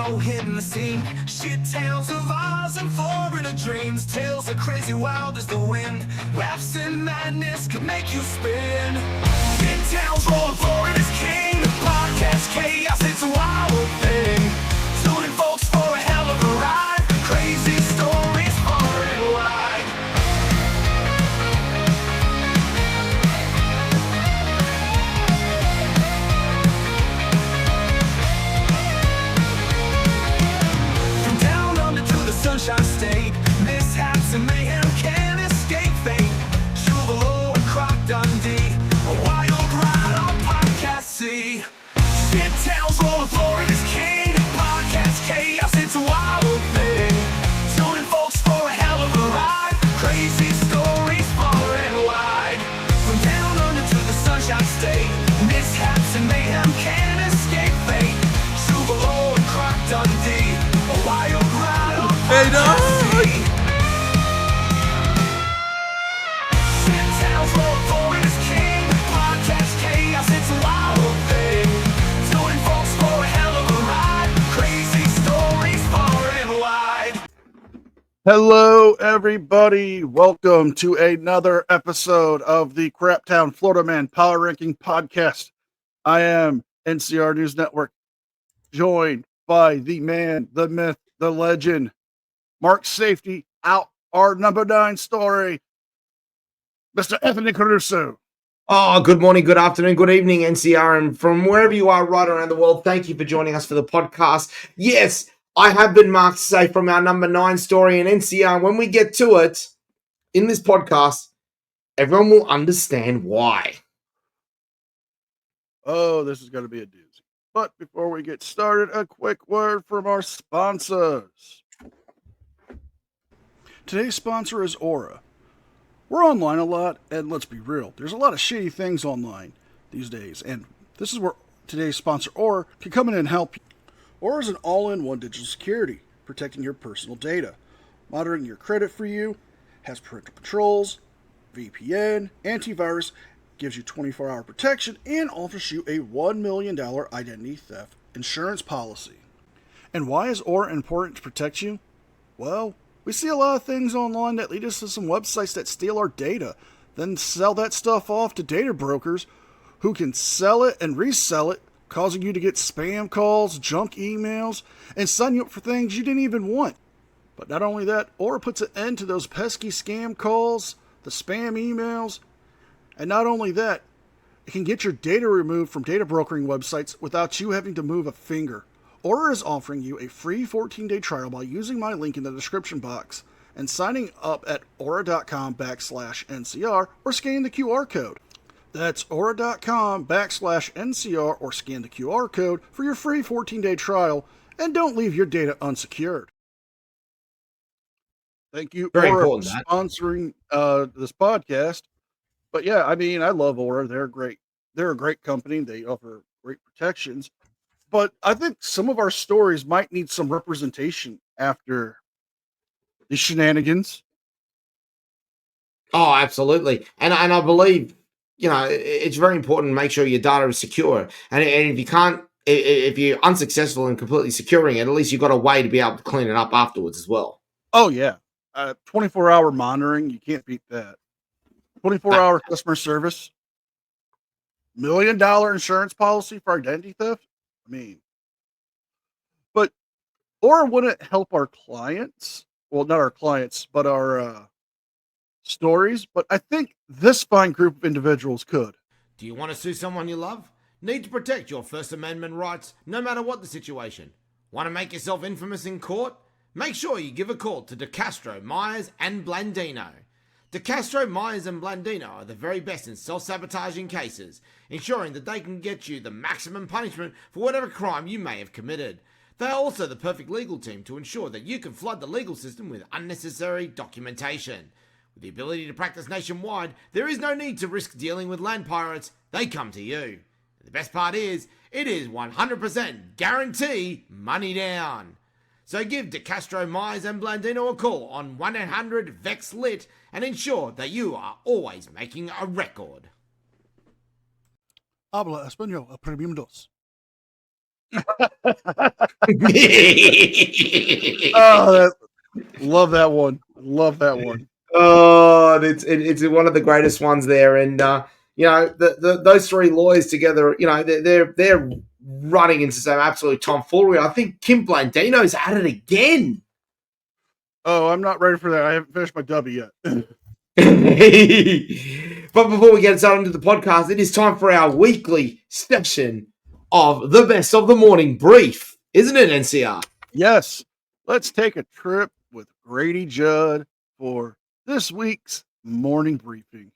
all hitting the scene. Shit tales of Oz and foreigner dreams. Tales are crazy wild as the wind. Raps and madness can make you spin. Shit tales roll, Florida's king. The podcast chaos, it's a wild thing. Tuning folks for a hell of a ride. Crazy stories far and wide. From down under to the Sunshine State, mishaps and mayhem can't escape fate. Chuvalo and Croc Dundee, a wild ride on Podcast C. Shit tales roll, Florida's king. Podcast chaos, it's a wild thing. Tuning folks for a hell of a ride. Crazy stories far and wide. From down under to the Sunshine State, mishaps and mayhem can't escape fate. Chuvalo and Croc Dundee, a wild ride on Podcast C. Shit tales roll, Florida's king. Podcast chaos, it's a wild thing. Tuning folks for a hell of a ride. Crazy stories far and wide. Hello, everybody. Welcome to another episode of the Craptown Florida Man Power Ranking Podcast. I am NCR News Network, joined by the man, the myth, the legend, Mark Safety, out our number 9 story, Mr. Anthony Caruso. Oh, good morning, good afternoon, good evening, NCR, and from wherever you are right around the world, thank you for joining us for the podcast. Yes, I have been marked safe from our number 9 story in NCR. When we get to it in this podcast, everyone will understand why. Oh, this is going to be a doozy. But before we get started, a quick word from our sponsors. Today's sponsor is Aura. We're online a lot, and let's be real, there's a lot of shady things online these days, and this is where today's sponsor, Aura, can come in and help you. Aura is an all-in-one digital security, protecting your personal data, monitoring your credit for you, has parental controls, VPN, antivirus, gives you 24-hour protection, and offers you a $1 million identity theft insurance policy. And why is Aura important to protect you? Well, we see a lot of things online that lead us to some websites that steal our data, then sell that stuff off to data brokers who can sell it and resell it, causing you to get spam calls, junk emails, and sign you up for things you didn't even want. But not only that, Aura puts an end to those pesky scam calls, the spam emails, and not only that, it can get your data removed from data brokering websites without you having to move a finger. Aura is offering you a free 14-day trial by using my link in the description box and signing up at aura.com/NCR or scanning the QR code. That's aura.com/NCR or scan the QR code for your free 14-day trial, and don't leave your data unsecured. Thank you, Very Aura, important, for that. sponsoring this podcast. But yeah, I mean, I love Aura. They're great. They're a great company. They offer great protections. But I think some of our stories might need some representation after the shenanigans. Oh, absolutely. And I believe, it's very important to make sure your data is secure. And if you can't, if you're unsuccessful in completely securing it, at least you've got a way to be able to clean it up afterwards as well. Oh, yeah. 24-hour monitoring. You can't beat that. 24-hour customer service. $1 million insurance policy for identity theft. I mean, but Aura wouldn't help our clients. Well, not our clients, but our stories. But I think this fine group of individuals could. Do you want to sue someone you love? Need to protect your First Amendment rights no matter what the situation? Want to make yourself infamous in court? Make sure you give a call to DeCastro, Myers and Blandino. DeCastro, Myers and Blandino are the very best in self-sabotaging cases, ensuring that they can get you the maximum punishment for whatever crime you may have committed. They are also the perfect legal team to ensure that you can flood the legal system with unnecessary documentation. With the ability to practice nationwide, there is no need to risk dealing with land pirates. They come to you. The best part is, it is 100% guarantee money down. So give DeCastro, Myers and Blandino a call on 1-800-VEX-LIT and ensure that you are always making a record. Habla español, aprendimos. Oh, love that one. Love that one. Oh, it's one of the greatest ones there, and those three lawyers together, they're running into some absolute tomfoolery. I think Kim Blandino's at it again. Oh, I'm not ready for that. I haven't finished my W yet. But before we get started into the podcast, it is time for our weekly section of the best of the morning brief, isn't it, NCR? Yes. Let's take a trip with Grady Judd for this week's morning briefing.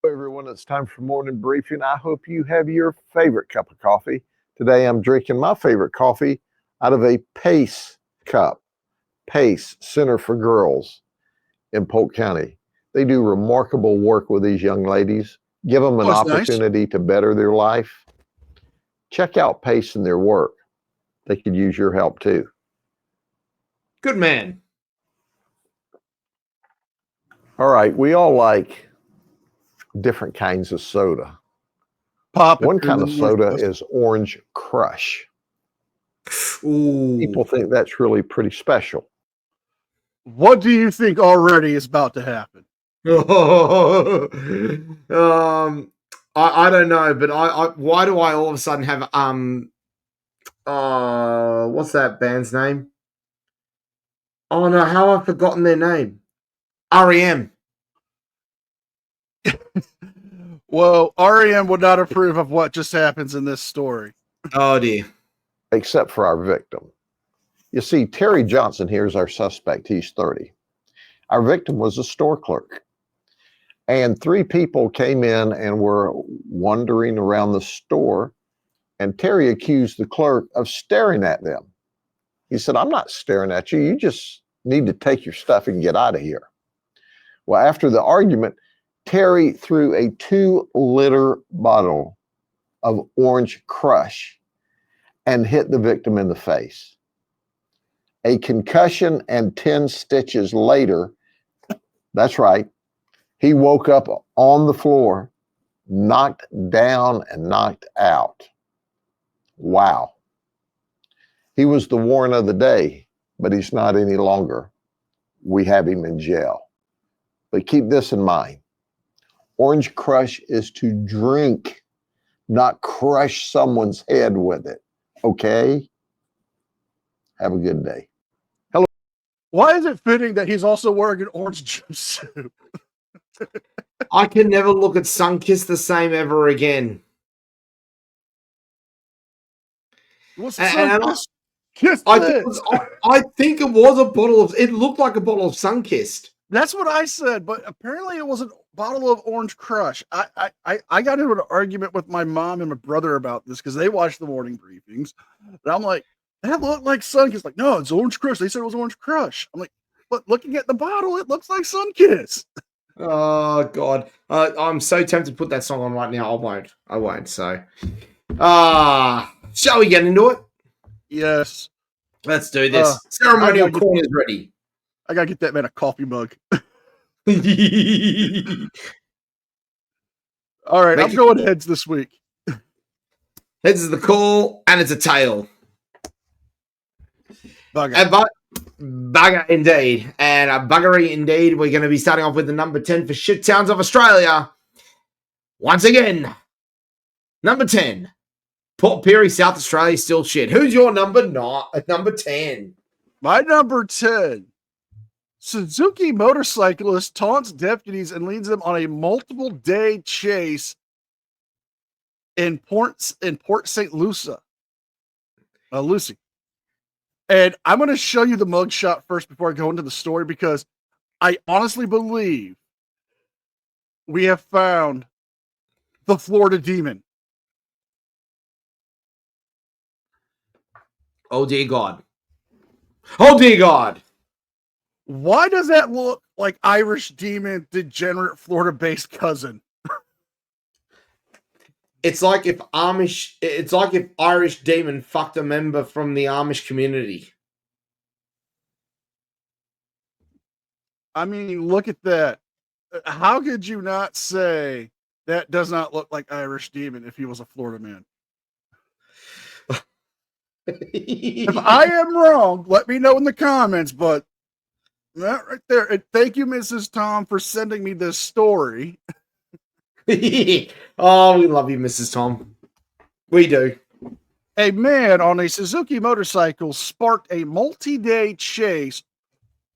Hello, everyone. It's time for morning briefing. I hope you have your favorite cup of coffee. Today, I'm drinking my favorite coffee out of a Pace cup. Pace Center for Girls in Polk County. They do remarkable work with these young ladies. Give them an opportunity to better their life. Check out Pace and their work. They could use your help too. Good man. All right, we all like different kinds of soda. One kind of soda is Orange Crush. Ooh. People think that's really pretty special. What do you think already is about to happen? I don't know, but I why do I all of a sudden have what's that band's name? Oh no, how I've forgotten their name. REM. Well, REM would not approve of what just happens in this story. Oh dear. Except for our victim. You see, Terry Johnson here is our suspect. He's 30. Our victim was a store clerk. And 3 people came in and were wandering around the store, and Terry accused the clerk of staring at them. He said, "I'm not staring at you. You just need to take your stuff and get out of here." Well, after the argument, Terry threw a 2-liter bottle of Orange Crush and hit the victim in the face. A concussion and 10 stitches later, that's right, he woke up on the floor, knocked down and knocked out. Wow. He was the warrant of the day, but he's not any longer. We have him in jail. But keep this in mind. Orange Crush is to drink, not crush someone's head with it. Okay? Have a good day. Hello. Why is it fitting that he's also wearing an orange jumpsuit? I can never look at Sunkiss the same ever again. What's And I think it was a bottle of. It looked like a bottle of Sunkist. That's what I said, but apparently it was a bottle of Orange Crush. I got into an argument with my mom and my brother about this because they watched the morning briefings. And I'm like, that looked like Sunkist. Like, no, it's Orange Crush. They said it was Orange Crush. I'm like, but looking at the bottle, it looks like Sunkiss. Oh God, I'm so tempted to put that song on right now. I won't. So, shall we get into it? Yes. Let's do this. Ceremonial corn is ready. I gotta get that man a coffee mug. All right, I'm going heads this week. Heads is the call, and it's a tail. Bugger. Bugger indeed. And a buggery indeed. We're going to be starting off with the number 10 for shit towns of Australia. Once again, number 10. Port Pirie, South Australia, still shit. Who's your number 10? My number 10. Suzuki motorcyclist taunts deputies and leads them on a multiple-day chase in Port St. Lucie. And I'm going to show you the mugshot first before I go into the story because I honestly believe we have found the Florida demon. Oh, dear God. Oh, dear God. Why does that look like Irish demon degenerate Florida-based cousin? It's like if Irish demon fucked a member from the Amish community. I mean, look at that. How could you not say that does not look like Irish demon if he was a Florida man? If I am wrong, let me know in the comments, but that right there. And thank you, Mrs. Tom, for sending me this story. Oh, we love you, Mrs. Tom. We do. A man on a Suzuki motorcycle sparked a multi-day chase,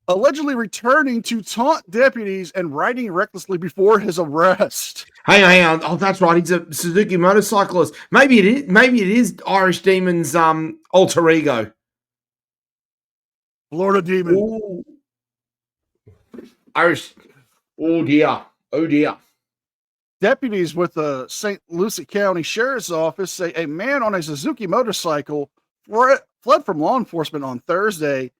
allegedly returning to taunt deputies and riding recklessly before his arrest. Hang on. Oh, that's right. He's a Suzuki motorcyclist. Maybe it is. Maybe it is Irish Demon's alter ego. Florida Demon. Ooh. Irish. Oh dear. Oh dear. Deputies with the St. Lucie County Sheriff's Office say a man on a Suzuki motorcycle fled from law enforcement on Thursday.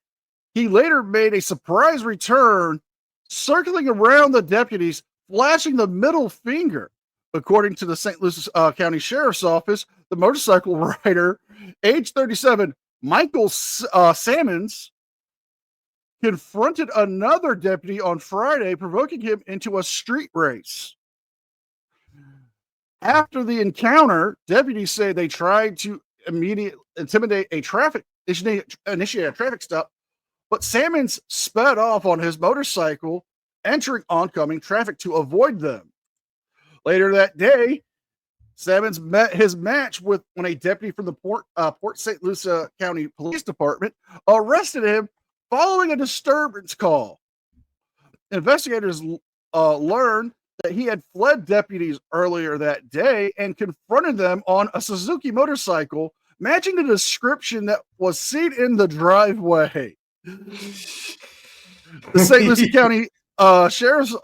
He later made a surprise return, circling around the deputies, flashing the middle finger. According to the St. Lucie County Sheriff's Office, the motorcycle rider, age 37, Michael Sammons, confronted another deputy on Friday, provoking him into a street race. After the encounter, deputies say they tried to initiate a traffic stop, but Sammons sped off on his motorcycle, entering oncoming traffic to avoid them. Later that day, Sammons met his match when a deputy from the Port St. Lucie County Police Department arrested him following a disturbance call. Investigators learned that he had fled deputies earlier that day and confronted them on a Suzuki motorcycle, matching the description that was seen in the driveway. The St. Lucie County Sheriff's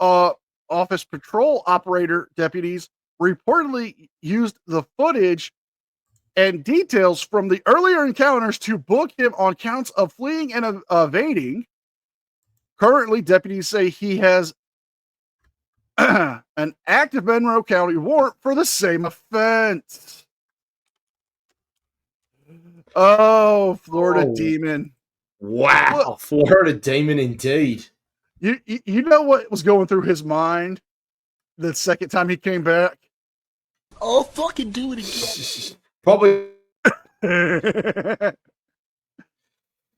Office patrol operator deputies reportedly used the footage and details from the earlier encounters to book him on counts of fleeing and evading. Currently, deputies say he has an active Monroe County warrant for the same offense. Oh, Florida Demon. Wow. Look, Florida Demon indeed. You know what was going through his mind the second time he came back? Oh, fucking do it again. Probably.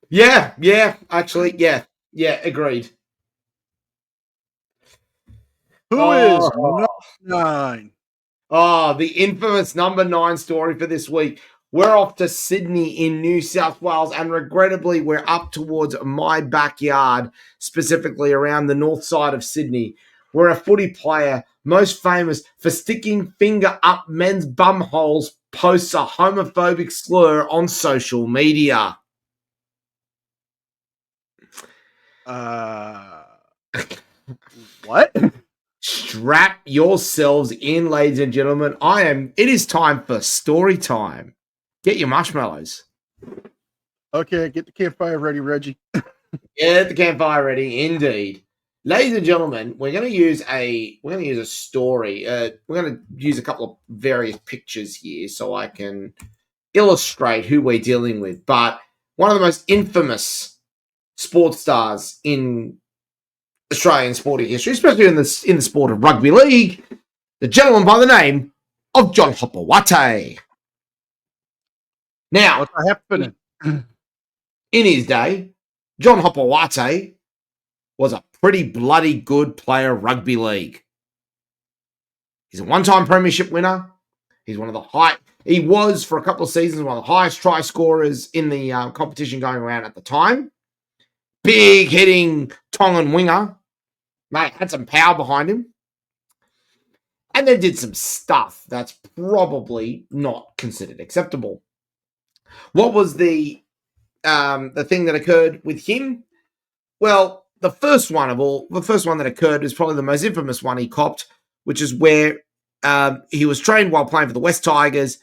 Yeah, actually, yeah, agreed. Who is number 9? Oh, the infamous number 9 story for this week. We're off to Sydney in New South Wales, and regrettably, we're up towards my backyard, specifically around the north side of Sydney, where a footy player, most famous for sticking finger up men's bum holes, posts a homophobic slur on social media. What? Strap yourselves in, ladies and gentlemen. It is time for story time. Get your marshmallows. Okay, get the campfire ready, Reggie. Get the campfire ready, indeed. Ladies and gentlemen, we're going to use a story. We're going to use a couple of various pictures here so I can illustrate who we're dealing with. But one of the most infamous sports stars in Australian sporting history, especially in the sport of rugby league, the gentleman by the name of John Hopewate. Now, what's happening? In his day, John Hopewate was a pretty bloody good player of rugby league. He's a one-time premiership winner. He was, for a couple of seasons, one of the highest try scorers in the competition going around at the time. Big hitting Tongan winger. Mate, had some power behind him. And then did some stuff that's probably not considered acceptable. What was the thing that occurred with him? Well, the first one that occurred is probably the most infamous one he copped, which is where he was trained while playing for the West Tigers,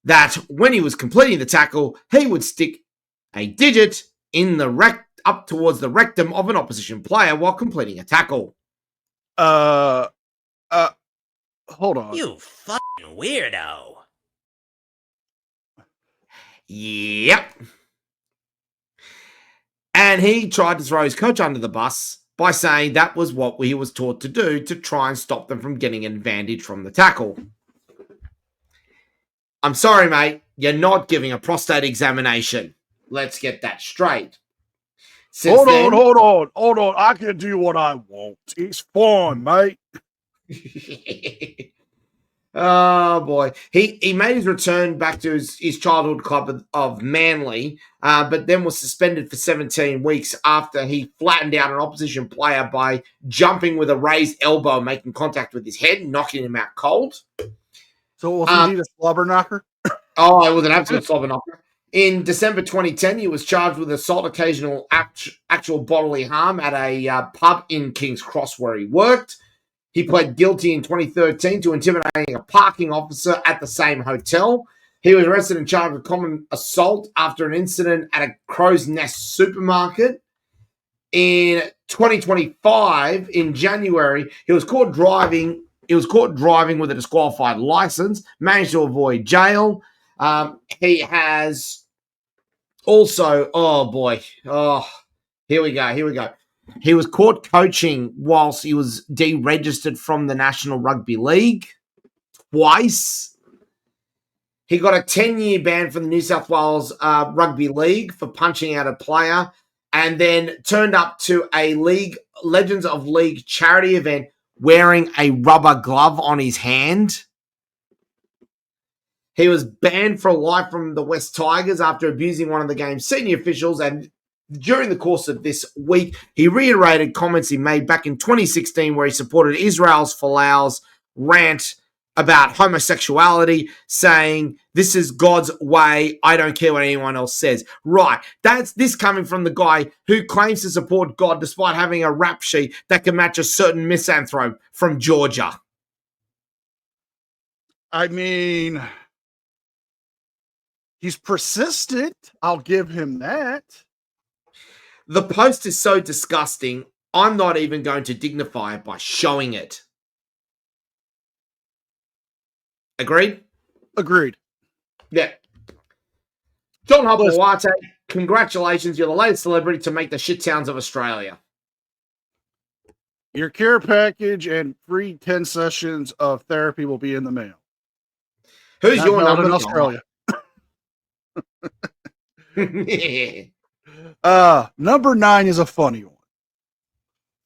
that when he was completing the tackle, he would stick a digit in the up towards the rectum of an opposition player while completing a tackle. Hold on. You fucking weirdo. Yep. And he tried to throw his coach under the bus by saying that was what he was taught to do to try and stop them from getting an advantage from the tackle. I'm sorry, mate. You're not giving a prostate examination. Let's get that straight. Hold on. I can do what I want. It's fun, mate. Oh boy, he made his return back to his childhood club of Manly, but then was suspended for 17 weeks after he flattened out an opposition player by jumping with a raised elbow, making contact with his head, knocking him out cold. So was he a slobber knocker? Oh, it was an absolute slobber knocker. In December 2010, he was charged with assault, occasional actual bodily harm at a pub in King's Cross where he worked. He pled guilty in 2013 to intimidating a parking officer at the same hotel. He was arrested and charged with common assault after an incident at a Crow's Nest supermarket. In 2025, in January, he was caught driving. He was caught driving with a disqualified license, managed to avoid jail. He has also, here we go. He was caught coaching whilst he was deregistered from the National Rugby League twice. He got a 10-year ban from the New South Wales Rugby League for punching out a player, and then turned up to a Legends of League charity event wearing a rubber glove on his hand. He was banned for life from the West Tigers after abusing one of the game's senior officials, and during the course of this week, he reiterated comments he made back in 2016 where he supported Israel's Folau's rant about homosexuality, saying, "This is God's way. I don't care what anyone else says." Right. That's this coming from the guy who claims to support God despite having a rap sheet that can match a certain misanthrope from Georgia. I mean, he's persistent. I'll give him that. The post is so disgusting, I'm not even going to dignify it by showing it. Agreed? Agreed. Yeah. John Hopewate, congratulations. You're the latest celebrity to make the shit sounds of Australia. Your care package and free 10 sessions of therapy will be in the mail. Who's Not your mailed number? in Australia. Number 9 is a funny one.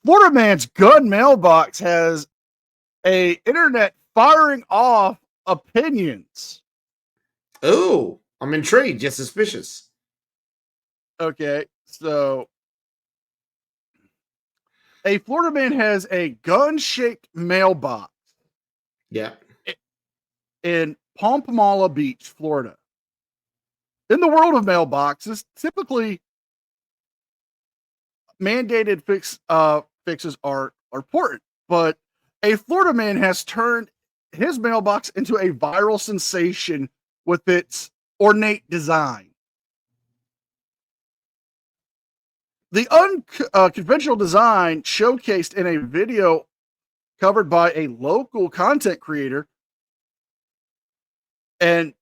Florida man's gun mailbox has a internet firing off opinions. Ooh, I'm intrigued. Just suspicious. Okay, so a Florida man has a gun-shaped mailbox. Yeah. In Palmala Beach, Florida. In the world of mailboxes, typically mandated fixes are important, but a Florida man has turned his mailbox into a viral sensation with its ornate design. The unconventional design showcased in a video covered by a local content creator and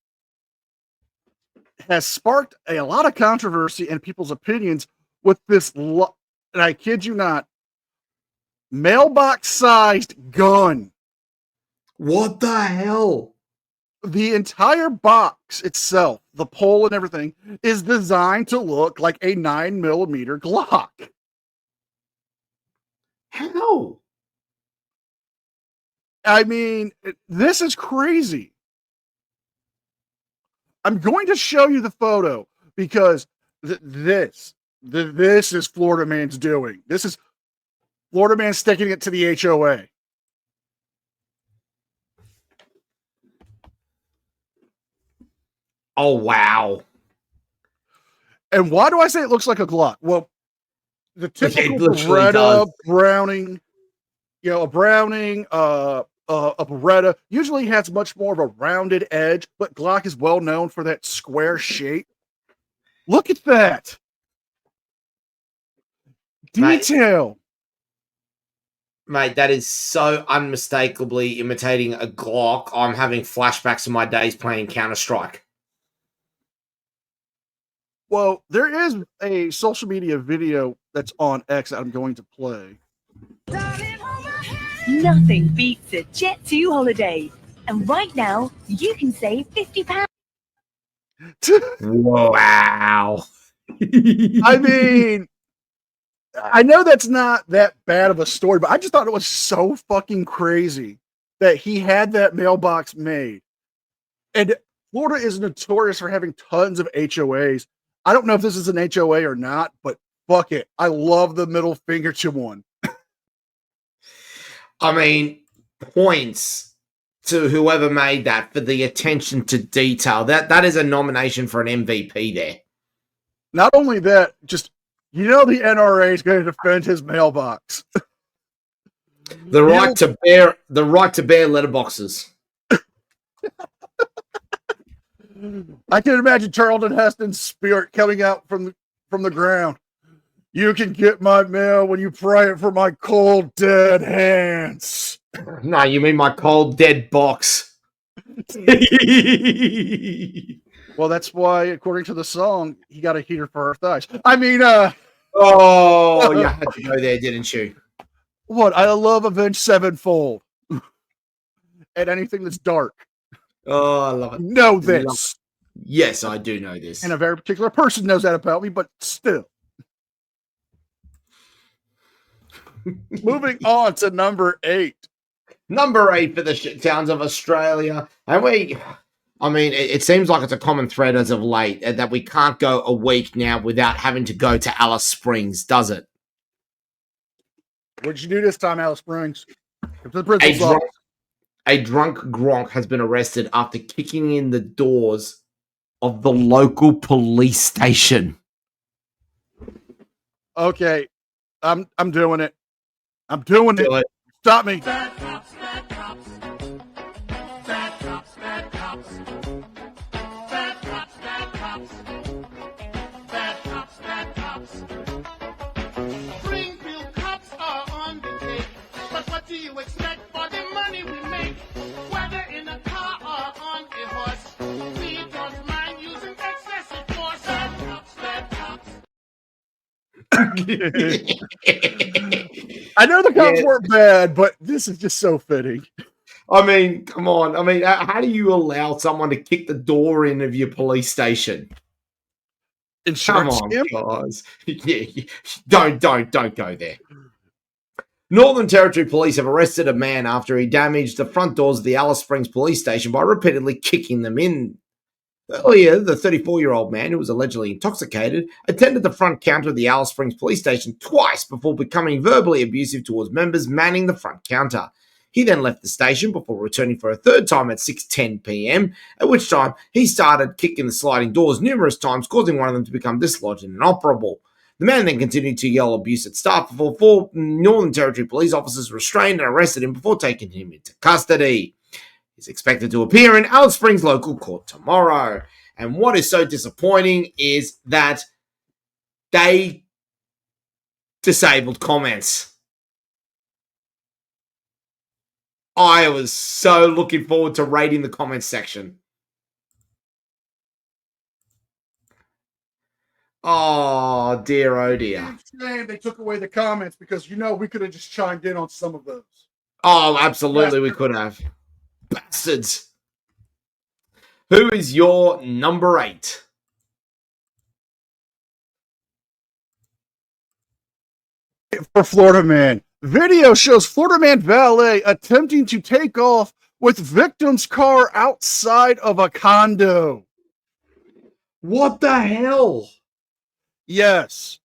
has sparked a lot of controversy and people's opinions with this, and I kid you not, mailbox-sized gun. What the hell? The entire box itself, the pole and everything, is designed to look like a 9mm Glock. How? I mean, this is crazy. I'm going to show you the photo because this is Florida man's doing. This is Florida man sticking it to the HOA. Oh, wow. And why do I say it looks like a Glock? Well, the typical Beretta Browning, a Browning, a Beretta usually has much more of a rounded edge, but Glock is well known for that square shape. Look at that. Detail. Mate, that is so unmistakably imitating a Glock. I'm having flashbacks of my days playing Counter-Strike. Well, there is a social media video that's on X that I'm going to play. Nothing beats a Jet2 holiday. And right now, you can save £50. Wow. I mean, I know that's not that bad of a story, but I just thought it was so fucking crazy that he had that mailbox made. And Florida is notorious for having tons of HOAs. I don't know if this is an HOA or not, but fuck it. I love the middle finger to one. I mean, points to whoever made that for the attention to detail. That is a nomination for an MVP there. Not only that, just the NRA is going to defend his mailbox. The right to bear letterboxes. I can imagine Charlton Heston's spirit coming out from the ground. You can get my mail when you pray it for my cold, dead hands. No, you mean my cold, dead box. Well, that's why, according to the song, he got a heater for her thighs. I mean, oh, you had to go there, didn't you? What? I love Avenged Sevenfold. And anything that's dark. Oh, I love it. Know this. Yes, I do know this. And a very particular person knows that about me, but still. Moving on to number 8. Number 8 for the shit towns of Australia. And it seems like it's a common thread as of late that we can't go a week now without having to go to Alice Springs, does it? What'd you do this time, Alice Springs? A drunk Gronk has been arrested after kicking in the doors of the local police station. Okay, I'm doing it. I'm doing it. Stop me. Bad cops, bad cops. Bad cops, bad cops. Bad cops, bad cops. Bad cops, bad cops. Springfield cops are on the take. But what do you expect for the money we make? Whether in a car or on a horse, we don't mind using excessive force. Bad cops, bad cops. I know the cops weren't bad, but this is just so fitting. I mean, come on. I mean, how do you allow someone to kick the door in of your police station? Come on, guys. Don't go there. Northern Territory Police have arrested a man after he damaged the front doors of the Alice Springs Police Station by repeatedly kicking them in. Earlier, the 34-year-old man, who was allegedly intoxicated, attended the front counter of the Alice Springs Police Station twice before becoming verbally abusive towards members manning the front counter. He then left the station before returning for a third time at 6:10 p.m., at which time he started kicking the sliding doors numerous times, causing one of them to become dislodged and inoperable. The man then continued to yell abuse at staff before 4 Northern Territory police officers restrained and arrested him before taking him into custody. He's expected to appear in Alice Springs local court tomorrow. And what is so disappointing is that they disabled comments. I was so looking forward to raiding the comments section. Oh, dear, oh, dear. Shame they took away the comments because, we could have just chimed in on some of those. Oh, absolutely, we could have. Bastards. Who is your number 8? For Florida man. Video shows Florida man valet attempting to take off with victim's car outside of a condo. What the hell? Yes.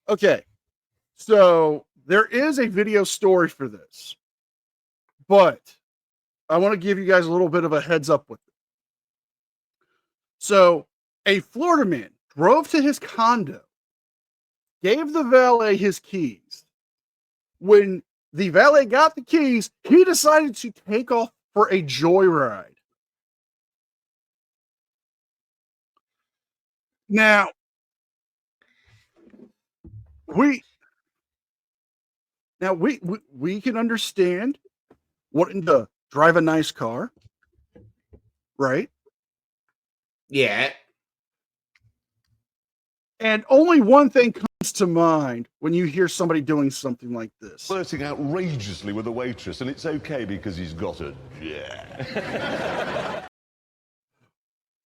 Okay. So there is a video story for this. But I want to give you guys a little bit of a heads up with it. So a Florida man drove to his condo, gave the valet his keys. When the valet got the keys, he decided to take off for a joyride. Now, we can understand wanting to drive a nice car, right? Yeah. And only one thing comes comes to mind when you hear somebody doing something like this? Flirting outrageously with a waitress, and it's okay because he's got a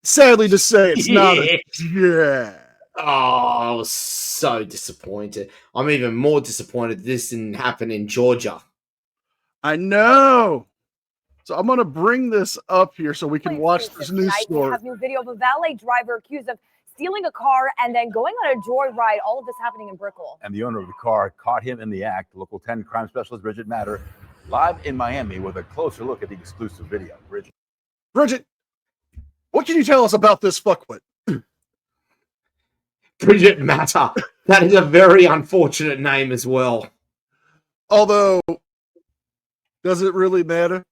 Sadly to say, it's not a yeah. Oh, I was so disappointed. I'm even more disappointed this didn't happen in Georgia. I know. So I'm gonna bring this up here so we can watch this news We story. have new video of a valet driver accused of stealing a car and then going on a joyride. All of this happening in Brickell. And the owner of the car caught him in the act. Local 10 crime specialist Bridget Matter live in Miami with a closer look at the exclusive video. Bridget, what can you tell us about this fuckwit? Bridget Matter. That is a very unfortunate name as well. Although, does it really matter?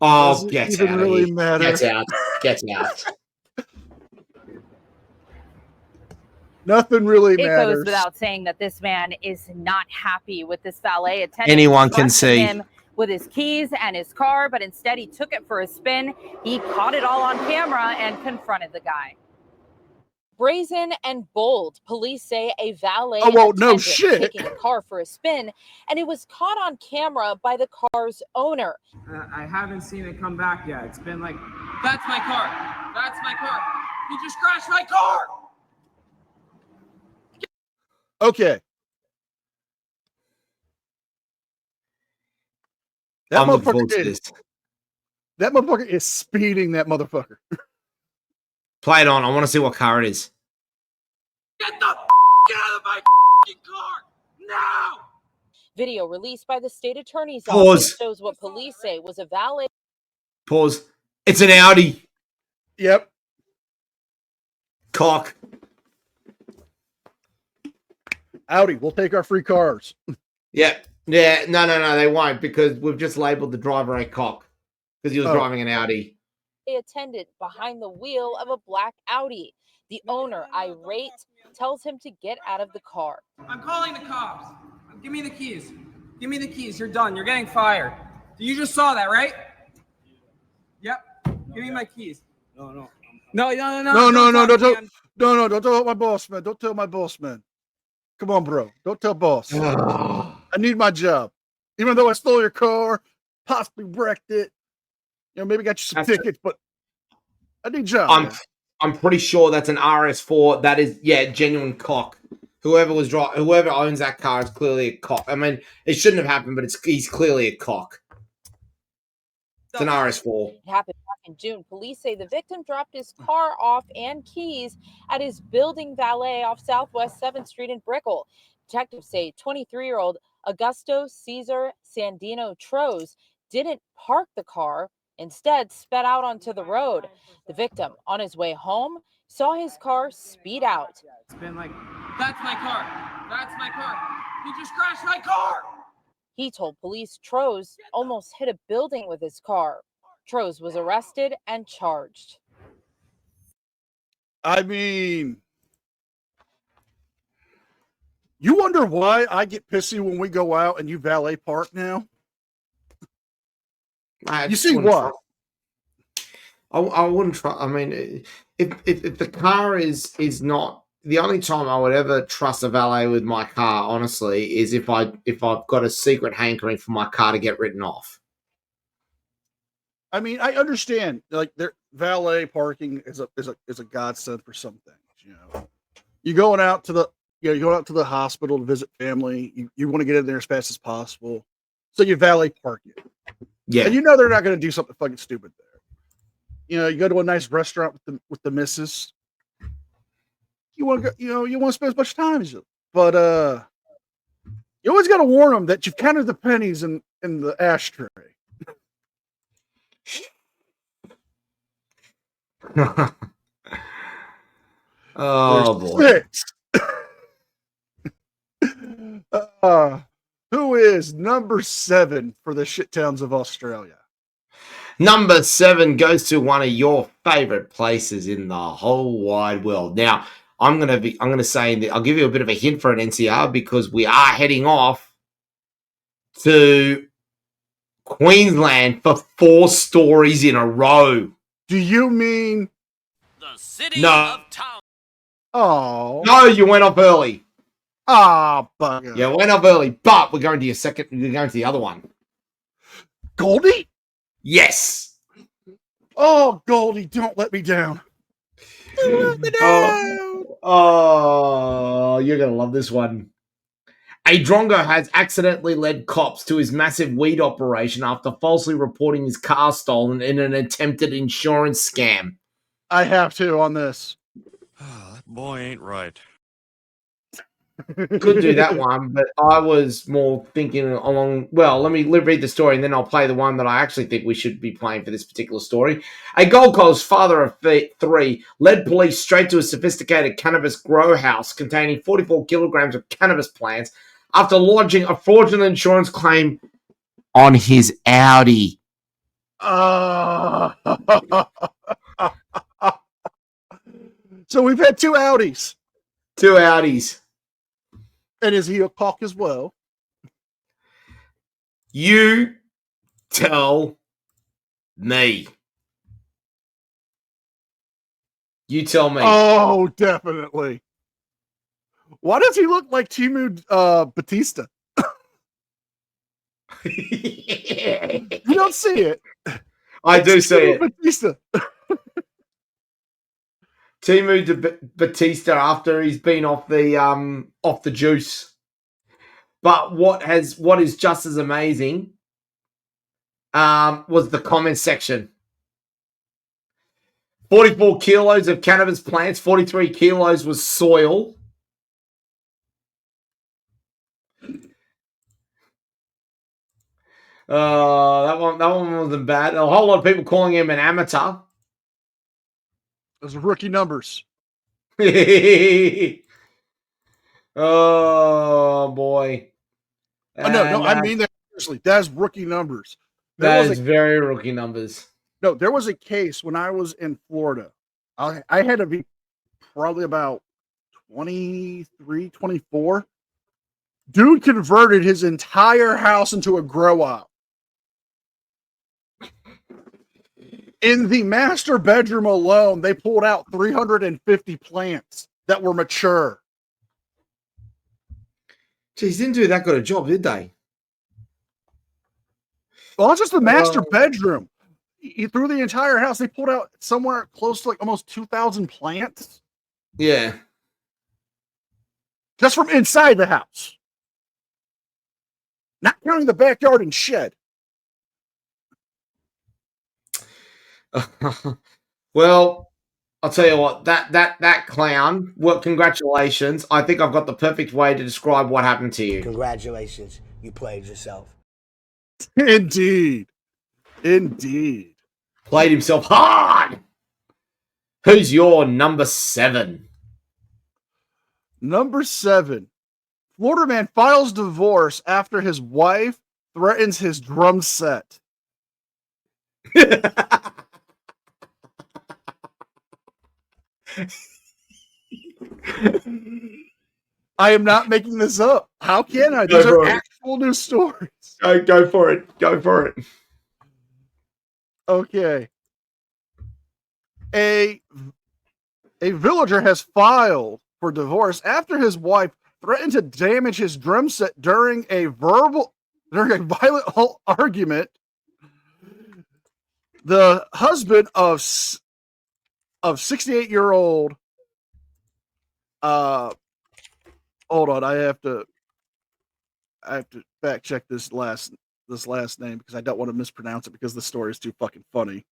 Oh, Does it get even out really of here. matter? Get out. Get out. Nothing really It matters. goes without saying that this man is not happy with this valet attendant. Anyone can trusted see. him with his keys and his car, but instead he took it for a spin. He caught it all on camera and confronted the guy. Brazen and bold, police say a valet attendant taking a car for a spin, and it was caught on camera by the car's owner. I haven't seen it come back yet. It's been like, that's my car. That's my car. You just crashed my car. Okay. That motherfucker is speeding that motherfucker. Play it on. I want to see what car it is. Get the out of my car now! Video released by the state attorney's Pause. office shows what police say was a valet. Pause. It's an Audi. Yep. Cock. Audi, we'll take our free cars. Yeah. Yeah. No, they won't because we've just labeled the driver a cock because he was driving an Audi. Attendant behind the wheel of a black Audi. The owner, irate, tells him to get out of the car. I'm calling the cops. Give me the keys. Give me the keys. You're done. You're getting fired. You just saw that, right? Yep. Give me my keys. No, don't tell my boss, man. Don't tell my boss, man. Come on, bro. Don't tell boss. I need my job. Even though I stole your car, possibly wrecked it, maybe got you some tickets, but I need a job. I'm pretty sure that's an RS4. That is, genuine cock. Whoever owns that car is clearly a cock. I mean, it shouldn't have happened, but he's clearly a cock. It's an RS4. It happened back in June. Police say the victim dropped his car off and keys at his building valet off Southwest 7th Street in Brickell. Detectives say 23-year-old Augusto Cesar Sandino Troz didn't park the car, instead sped out onto the road. The victim, on his way home, saw his car speed out. It's been like, that's my car. That's my car. You just crashed my car. He told police Troz almost hit a building with his car. Troz was arrested and charged. I mean, you wonder why I get pissy when we go out and you valet park now? You see what? I wouldn't try. I mean, if the car is not the only time I would ever trust a valet with my car, honestly, is if I've got a secret hankering for my car to get written off. I mean, I understand like their valet parking is a godsend for some things. You're going out to the hospital to visit family. You want to get in there as fast as possible, so you valet park it. Yeah, and they're not going to do something fucking stupid there. You go to a nice restaurant with the missus. You want to go, you want to spend as much time as you, but you always got to warn them that you've counted the pennies in the ashtray. Oh boy. Who is number 7 for the shit towns of Australia? Number 7 goes to one of your favorite places in the whole wide world. Now, I'm gonna say that I'll give you a bit of a hint for an NCR because we are heading off to Queensland for 4 stories in a row. Do you mean the city of town? Oh no, you went off early. Ah, bugger. Yeah, went up early, but we're going to your second. We're going to the other one. Goldie? Yes. Oh, Goldie, don't let me down. Oh, you're gonna love this one. A drongo has accidentally led cops to his massive weed operation after falsely reporting his car stolen in an attempted insurance scam. I have to on this. That boy ain't right. Could do that one, but I was more thinking along. Well, let me read the story, and then I'll play the one that I actually think we should be playing for this particular story. A Gold Coast father of three led police straight to a sophisticated cannabis grow house containing 44 kilograms of cannabis plants after lodging a fraudulent insurance claim on his Audi. So we've had two Audis. Two Audis. And is he a cock as well? You tell me. You tell me. Oh, definitely. Why does he look like Timu Batista? You don't see it. I do see it. Batista. Timu Batista after he's been off the juice. But what is just as amazing was the comment section. 44 kilos of cannabis plants, 43 kilos was soil. That one wasn't bad. A whole lot of people calling him an amateur. Those are rookie numbers. Oh boy. No, I mean that seriously. That's rookie numbers. That is very rookie numbers. No, there was a case when I was in Florida. I had to be probably about 23, 24. Dude converted his entire house into a grow out. In the master bedroom alone, they pulled out 350 plants that were mature. Geez, didn't do that good a job, did they? Well, it's just the master bedroom. Through the entire house, they pulled out somewhere close to like almost 2,000 plants. Yeah. Just from inside the house. Not counting the backyard and shed. Well, I'll tell you what, that clown, well, congratulations. I think I've got the perfect way to describe what happened to you. Congratulations. You played yourself. Indeed. Indeed. Played himself hard. Who's your number 7? Number 7. Florida man files divorce after his wife threatens his drum set. I am not making this up. How can I? These are actual news stories. Go for it. Go for it. Okay. A villager has filed for divorce after his wife threatened to damage his drum set during a violent argument. The husband of 68-year-old hold on, I have to fact check this last name because I don't want to mispronounce it because the story is too fucking funny.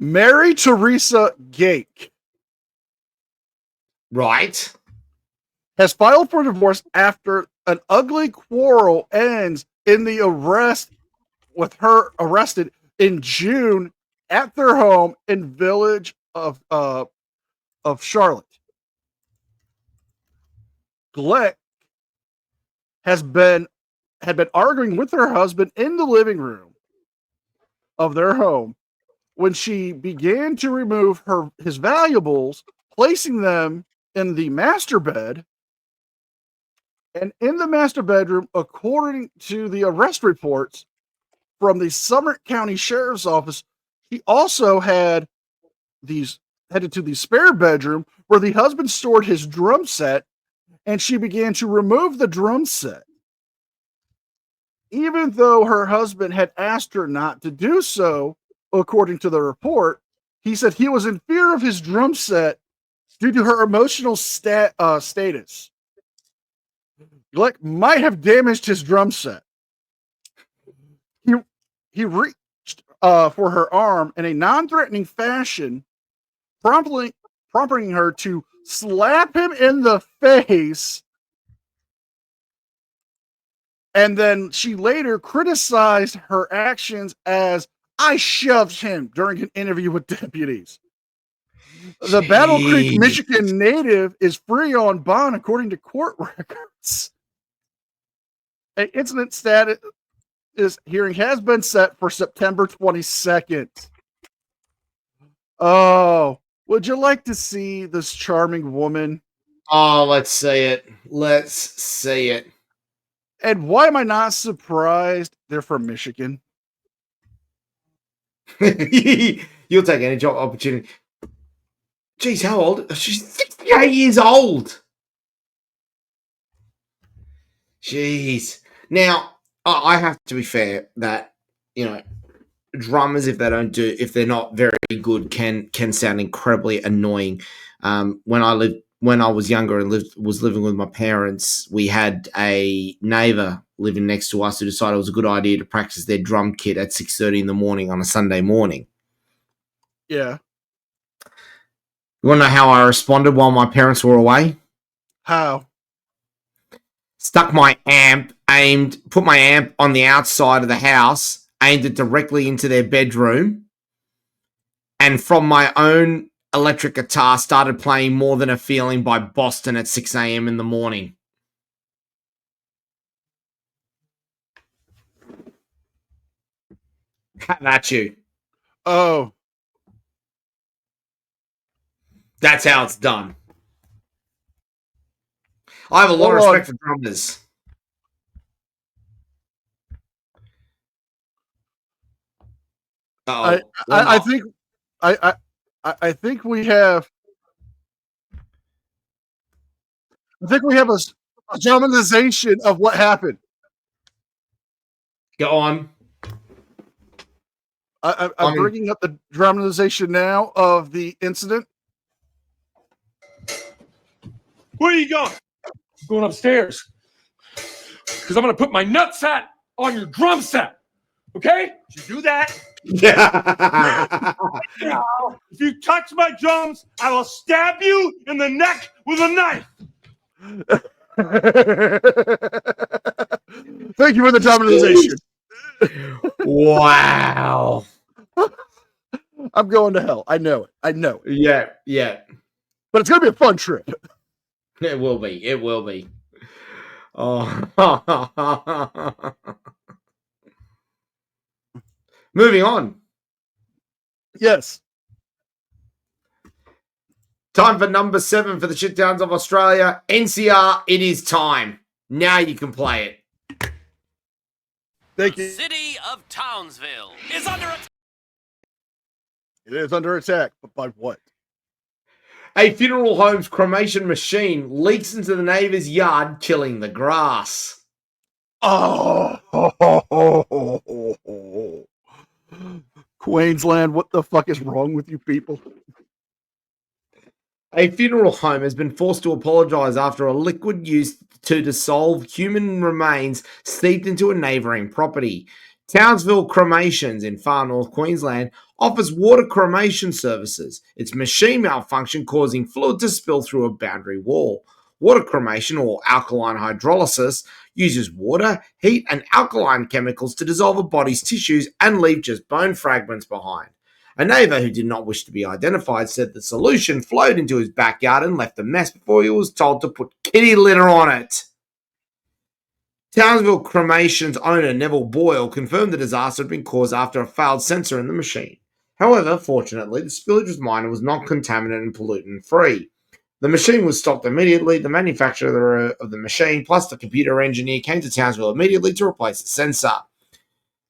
Mary Teresa Gake. Right. Has filed for divorce after an ugly quarrel ends in the arrest with her arrested in June at their home in village of Charlotte. Gleck had been arguing with her husband in the living room of their home when she began to remove his valuables, placing them in the master bed. And in the master bedroom, according to the arrest reports from the Summit County Sheriff's Office, he also had headed to the spare bedroom where the husband stored his drum set, and she began to remove the drum set. Even though her husband had asked her not to do so, according to the report, he said he was in fear of his drum set due to her emotional status. Like, might have damaged his drum set. He reached for her arm in a non-threatening fashion, prompting her to slap him in the face. And then she later criticized her actions as, "I shoved him," during an interview with deputies. The Battle Creek, Michigan native is free on bond according to court records. An incident status hearing has been set for September 22nd. Oh, would you like to see this charming woman? Oh, let's see it. Let's see it. And why am I not surprised? They're from Michigan. You'll take any job opportunity. Jeez, how old? She's 68 years old. Jeez. Now, I have to be fair that, you know, drummers, if they're not very good, can sound incredibly annoying. When I was younger and was living with my parents, we had a neighbor living next to us who decided it was a good idea to practice their drum kit at 6:30 in the morning on a Sunday morning. Yeah. You want to know how I responded while my parents were away? How? Put my amp on the outside of the house, aimed it directly into their bedroom, and from my own electric guitar started playing More Than a Feeling by Boston at 6 a.m. in the morning. Have at you. Oh. That's how it's done. I have a lot of respect for drummers. I think we have a dramatization of what happened. Go on. I'm bringing up the dramatization now of the incident. Where are you going? I'm going upstairs. Because I'm going to put my nutsack on your drum set. Okay? You do that. Yeah. If you touch my drums, I will stab you in the neck with a knife. Thank you for the dramatization. Wow. I'm going to hell. I know it. Yeah. But it's going to be a fun trip. It will be. Oh. Moving on. Yes. Time for number 7 for the shit towns of Australia. NCR, it is time. Now you can play it. Thank you. City of Townsville is under attack. It is under attack, but by what? A funeral home's cremation machine leaks into the neighbor's yard, killing the grass. Oh. Queensland, what the fuck is wrong with you people? A funeral home has been forced to apologize after a liquid used to dissolve human remains seeped into a neighbouring property. Townsville Cremations in far north Queensland offers water cremation services. Its machine malfunction causing fluid to spill through a boundary wall. Water cremation, or alkaline hydrolysis, uses water, heat, and alkaline chemicals to dissolve a body's tissues and leave just bone fragments behind. A neighbour who did not wish to be identified said the solution flowed into his backyard and left a mess before he was told to put kitty litter on it. Townsville Cremation's owner, Neville Boyle, confirmed the disaster had been caused after a failed sensor in the machine. However, fortunately, the spillage was minor and was not contaminant and pollutant-free. The machine was stopped immediately. The manufacturer of the machine, plus the computer engineer, came to Townsville immediately to replace the sensor.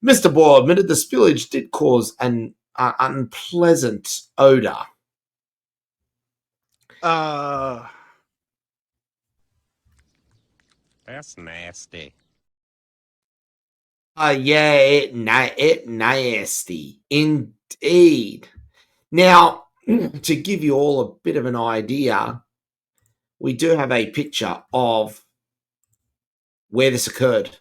Mr. Boyle admitted the spillage did cause an unpleasant odour. That's nasty. Yeah, it nasty indeed. Now, to give you all a bit of an idea, we do have a picture of where this occurred.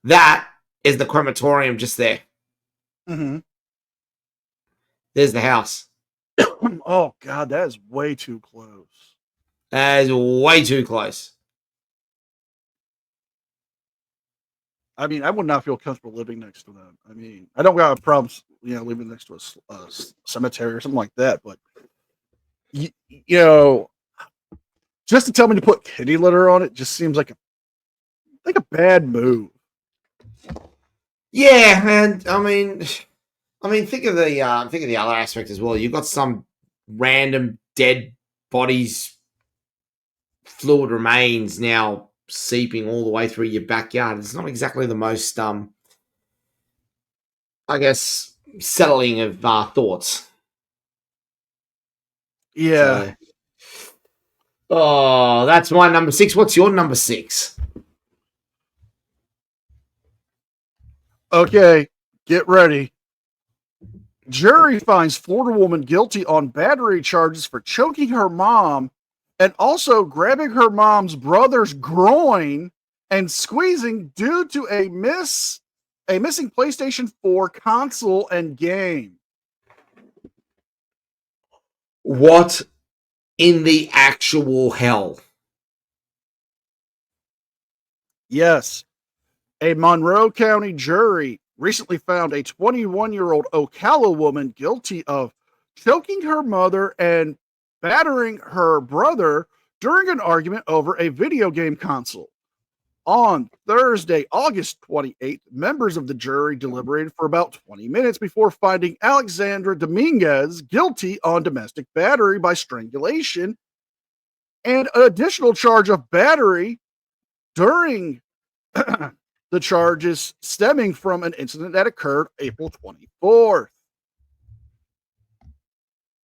That is the crematorium just there. Mm-hmm. There's the house. Oh God, that is way too close. That is way too close. I mean, I would not feel comfortable living next to them. I mean, I don't got problems, living next to a cemetery or something like that. But you know, just to tell me to put kitty litter on it just seems like a bad move. Yeah, and I mean, think of the other aspect as well. You've got some random dead bodies, fluid remains now seeping all the way through your backyard. It's not exactly the most, I guess, settling of thoughts. Yeah. Oh, that's my number 6. What's your number 6? Okay, get ready. Jury finds Florida woman guilty on battery charges for choking her mom and also grabbing her mom's brother's groin and squeezing due to a missing PlayStation 4 console and game. What in the actual hell? Yes. A Monroe County jury recently found a 21-year-old Ocala woman guilty of choking her mother and battering her brother during an argument over a video game console. On Thursday, August 28th, members of the jury deliberated for about 20 minutes before finding Alexandra Dominguez guilty on domestic battery by strangulation and an additional charge of battery during the charges stemming from an incident that occurred April 24th.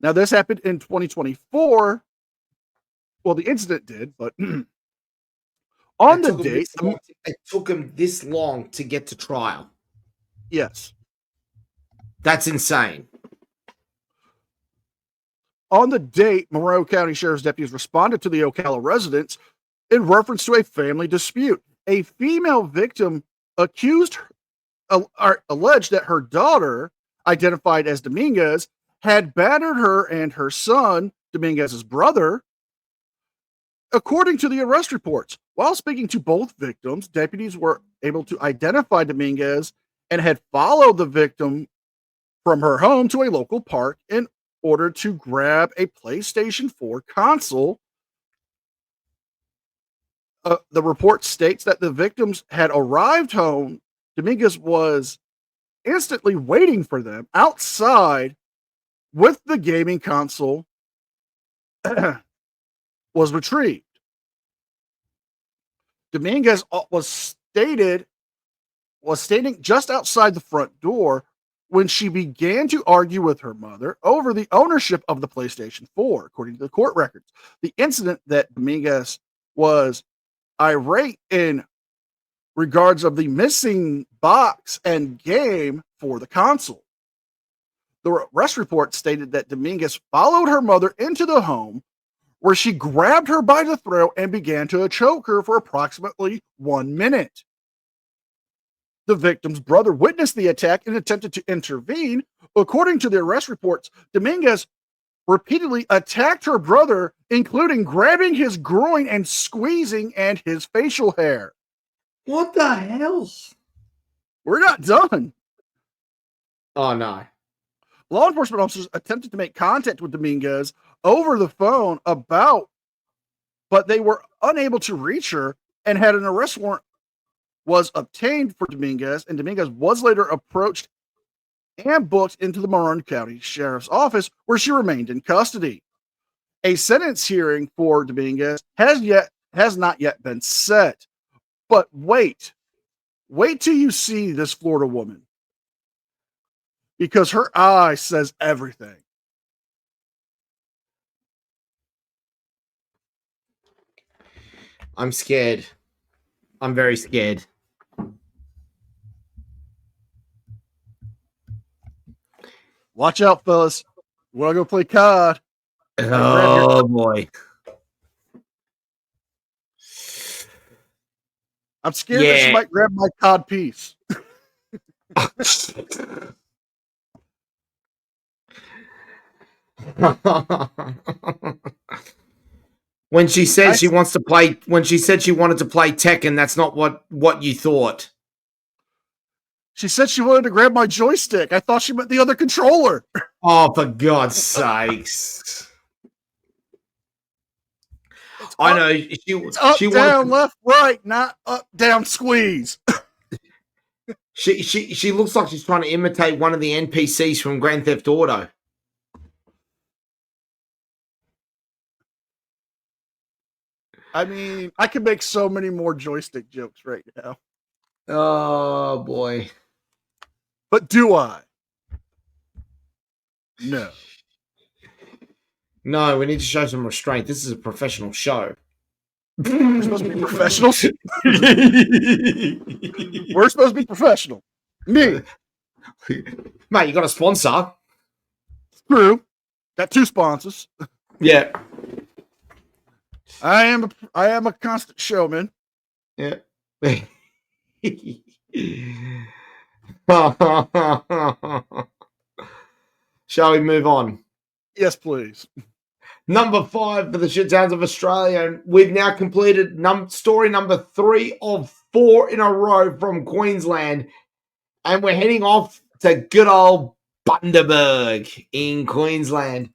Now, this happened in 2024. Well, the incident did, but on the date, it took him this long to get to trial. Yes. That's insane. On the date, Monroe County Sheriff's deputies responded to the Ocala residents in reference to a family dispute. A female victim alleged that her daughter, identified as Dominguez, had battered her and her son, Dominguez's brother. According to the arrest reports, while speaking to both victims, deputies were able to identify Dominguez and had followed the victim from her home to a local park in order to grab a PlayStation 4 console. The report states that the victims had arrived home. Dominguez was instantly waiting for them outside with the gaming console was retrieved. Dominguez was standing just outside the front door when she began to argue with her mother over the ownership of the PlayStation 4, according to the court records. The incident that Dominguez was irate in regards of the missing box and game for the console. The arrest report stated that Dominguez followed her mother into the home where she grabbed her by the throat and began to choke her for approximately 1 minute. The victim's brother witnessed the attack and attempted to intervene. According to the arrest reports, Dominguez repeatedly attacked her brother, including grabbing his groin and squeezing and his facial hair. What the hell? We're not done. Oh, no. Law enforcement officers attempted to make contact with Dominguez over the phone but they were unable to reach her and had an arrest warrant was obtained for Dominguez, and Dominguez was later approached and booked into the Monroe County Sheriff's Office, where she remained in custody. A sentence hearing for Dominguez has not yet been set. But wait till you see this Florida woman, because her eye says everything. I'm scared. I'm very scared. Watch out, fellas. We're gonna go play COD. Oh boy. I'm scared that she might grab my COD piece. When she said she wants to play, when she said she wanted to play Tekken, that's not what you thought. She said she wanted to grab my joystick. I thought she meant the other controller. Oh, for God's sakes! I know It's up, she down, wanted, left, right, not up, down, squeeze. she looks like she's trying to imitate one of the NPCs from Grand Theft Auto. I mean, I could make so many more joystick jokes right now. Oh boy. But do I? No. No, we need to show some restraint. This is a professional show. We're supposed to be professionals? We're supposed to be professional. Me. Mate, you got a sponsor. True. Got 2 sponsors. Yeah. I am a constant showman. Yeah. Shall we move on? Yes, please. Number 5 for the shit towns of Australia. And we've now completed story number 3 of 4 in a row from Queensland. And we're heading off to good old Bundaberg in Queensland,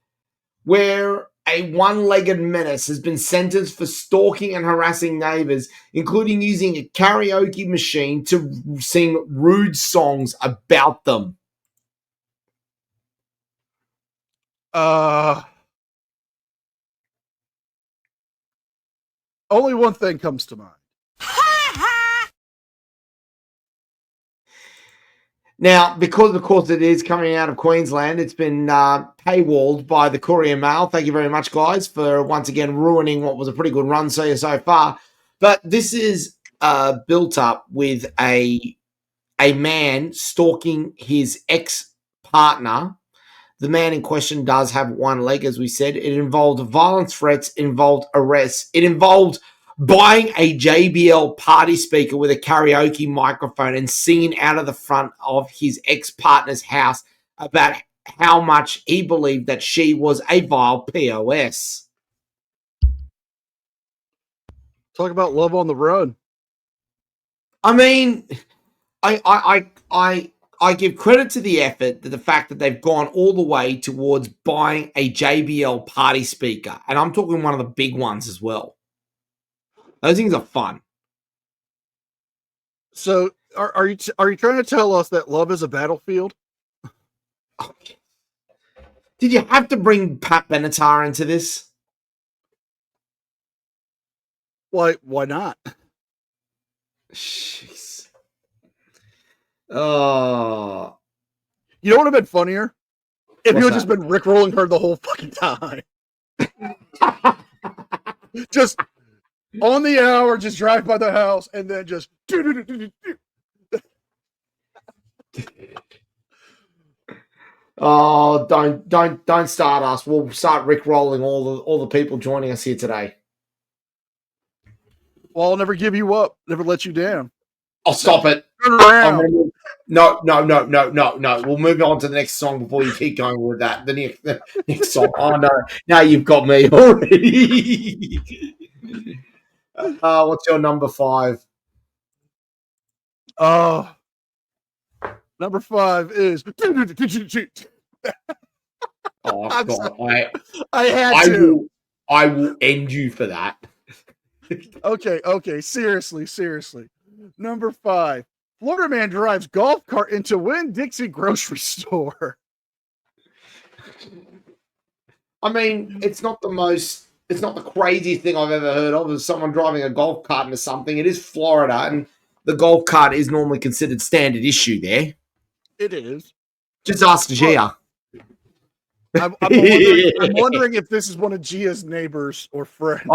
where a one-legged menace has been sentenced for stalking and harassing neighbours, including using a karaoke machine to sing rude songs about them. Only one thing comes to mind. Now, because of course it is coming out of Queensland, it's been paywalled by the Courier Mail. Thank you very much, guys, for once again ruining what was a pretty good run so far. But this is built up with a man stalking his ex-partner. The man in question does have one leg, as we said. It involved violence threats, involved arrests. It involved buying a JBL party speaker with a karaoke microphone and singing out of the front of his ex-partner's house about how much he believed that she was a vile POS. Talk about love on the run. I mean, I give credit to the effort, to the fact that they've gone all the way towards buying a JBL party speaker. And I'm talking one of the big ones as well. Those things are fun. So, are you trying to tell us that love is a battlefield? Did you have to bring Pat Benatar into this? Why not? Jeez. Oh. You know what would have been funnier? If What's you had that? just been rickrolling her the whole fucking time. Just on the hour, just drive by the house, and then just Oh, don't start us. We'll start rickrolling all the people joining us here today. Well, I'll never give you up, never let you down. I'll stop it. Turn around. No. We'll move on to the next song before you keep going with that. The next song. Oh no, now you've got me already. What's your number 5? Number 5 is. Oh I'm God, sorry. I had to. I will end you for that. Okay. Seriously. Number 5. Florida man drives golf cart into Winn-Dixie grocery store. I mean, it's not the craziest thing I've ever heard of someone driving a golf cart into something. It is Florida, and the golf cart is normally considered standard issue there. It is. Just ask Gia. I'm wondering if this is one of Gia's neighbors or friends.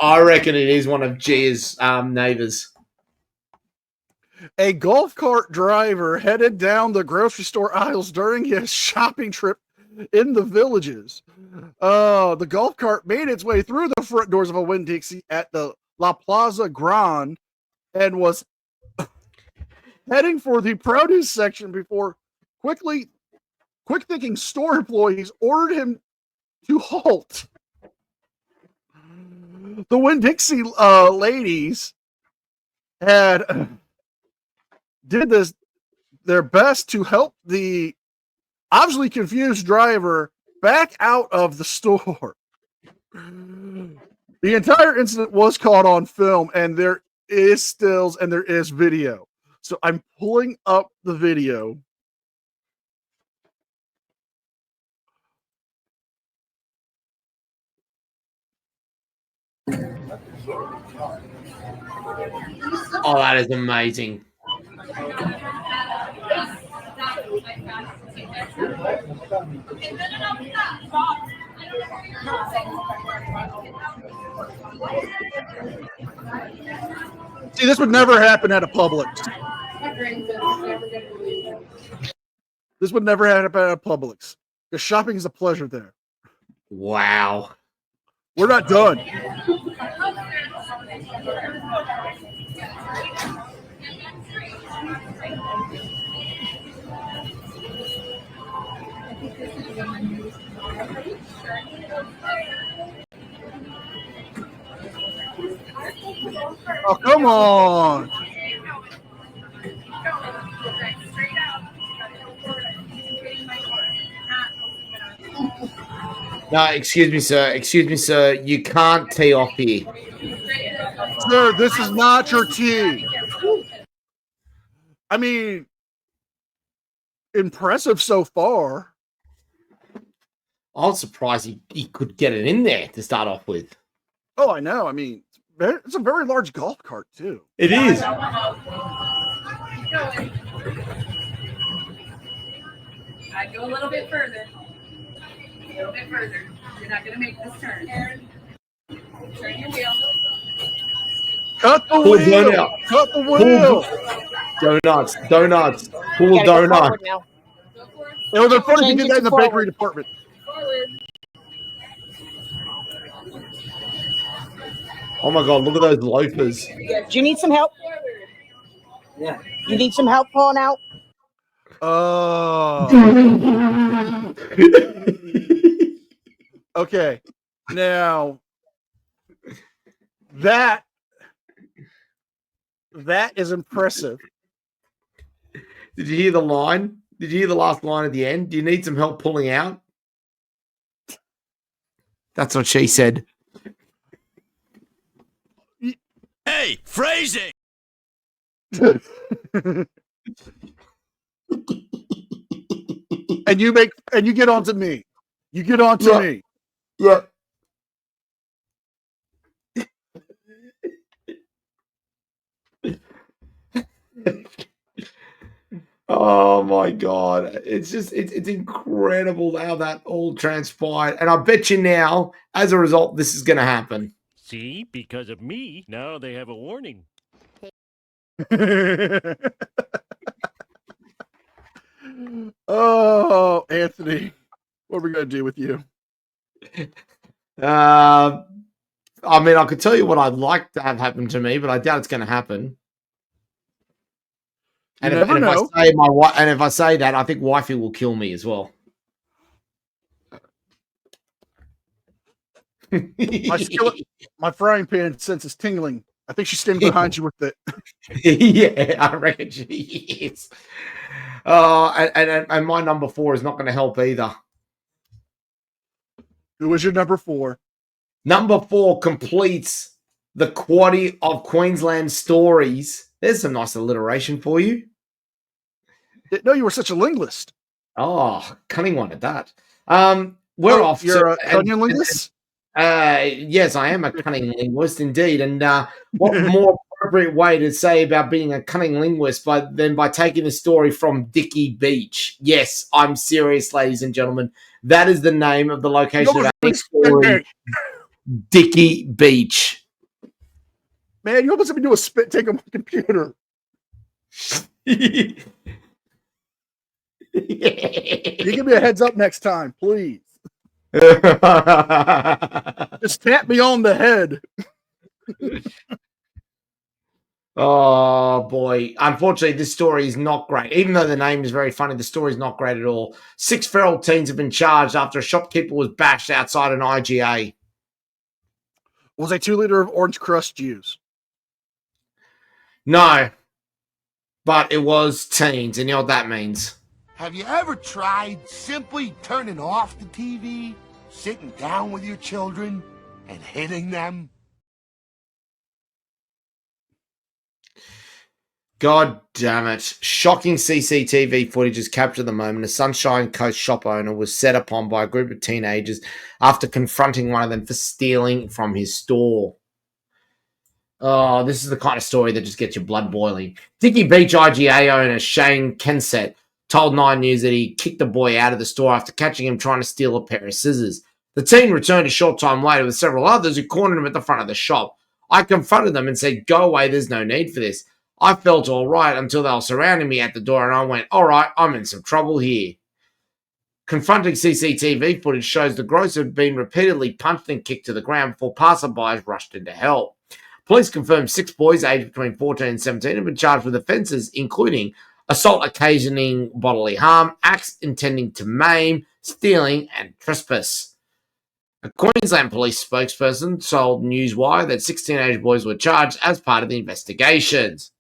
I reckon it is one of Gia's neighbors. A golf cart driver headed down the grocery store aisles during his shopping trip in the Villages. The golf cart made its way through the front doors of a Winn-Dixie at the La Plaza Grande and was heading for the produce section before quick-thinking store employees ordered him to halt. The Winn-Dixie ladies had did their best to help the obviously confused driver back out of the store. The entire incident was caught on film, and there is stills and there is video. So I'm pulling up the video. Oh, that is amazing. See, this would never happen at a Publix. This would never happen at a Publix. Because shopping is a pleasure there. Wow. We're not done. Oh, come on. No, excuse me, sir. Excuse me, sir. You can't tee off here. Sir, this is not your tee. I mean, impressive so far. I was surprised he could get it in there to start off with. Oh, I know. I mean, it's a very large golf cart, too. It is. I'd go a little bit further. A little bit further. You're not going to make this turn. Turn your wheel. Cut the wheel. Cut the wheel. Donuts. Donuts. Pull donut. It would have been funny if you did that in the bakery department. Oh my God, look at those loafers. Do you need some help? Yeah. You need some help pulling out? Oh. Okay. Now, that is impressive. Did you hear the line? Did you hear the last line at the end? Do you need some help pulling out? That's what she said. Hey, phrasing! And you get on to me. You get on to me. Yeah. Oh my God. It's incredible how that all transpired. And I bet you now, as a result, this is going to happen. See, because of me, now they have a warning. Oh, Anthony, what are we going to do with you? I mean, I could tell you what I'd like to have happen to me, but I doubt it's going to happen. And if I say that, I think wifey will kill me as well. My frying pan senses tingling. I think she's standing behind you with it. Yeah, I reckon she is. And my number 4 is not going to help either. Who is your number 4? Number 4 completes the Quaddie of Queensland stories. There's some nice alliteration for you. Didn't know you were such a linguist. Oh, cunning one at that. We're off. You're a cunning linguist? Yes, I am a cunning linguist indeed. And what more appropriate way to say about being a cunning linguist than by taking the story from Dicky Beach? Yes, I'm serious, ladies and gentlemen. That is the name of the location of our next story. Dicky Beach. Man, you almost have me do a spit take on my computer. You give me a heads up next time, please. Just tap me on the head. Oh boy. Unfortunately, this story is not great. Even though the name is very funny, the story is not great at all. 6 feral teens have been charged after a shopkeeper was bashed outside an IGA. Was a 2-liter of orange crust juice? No. But it was teens, and you know what that means. Have you ever tried simply turning off the TV, sitting down with your children, and hitting them? God damn it. Shocking CCTV footage has captured the moment a Sunshine Coast shop owner was set upon by a group of teenagers after confronting one of them for stealing from his store. Oh, this is the kind of story that just gets your blood boiling. Dicky Beach IGA owner Shane Kensett told 9 News that he kicked the boy out of the store after catching him trying to steal a pair of scissors. The teen returned a short time later with several others who cornered him at the front of the shop. I confronted them and said, "Go away, there's no need for this." I felt all right until they were surrounding me at the door, and I went, "All right, I'm in some trouble here." Confronting CCTV footage shows the grocer had been repeatedly punched and kicked to the ground before passerbys rushed in to help. Police confirmed 6 boys aged between 14 and 17 have been charged with offences, including assault occasioning bodily harm, acts intending to maim, stealing, and trespass. A Queensland police spokesperson told Newswire that 6 teenage boys were charged as part of the investigations.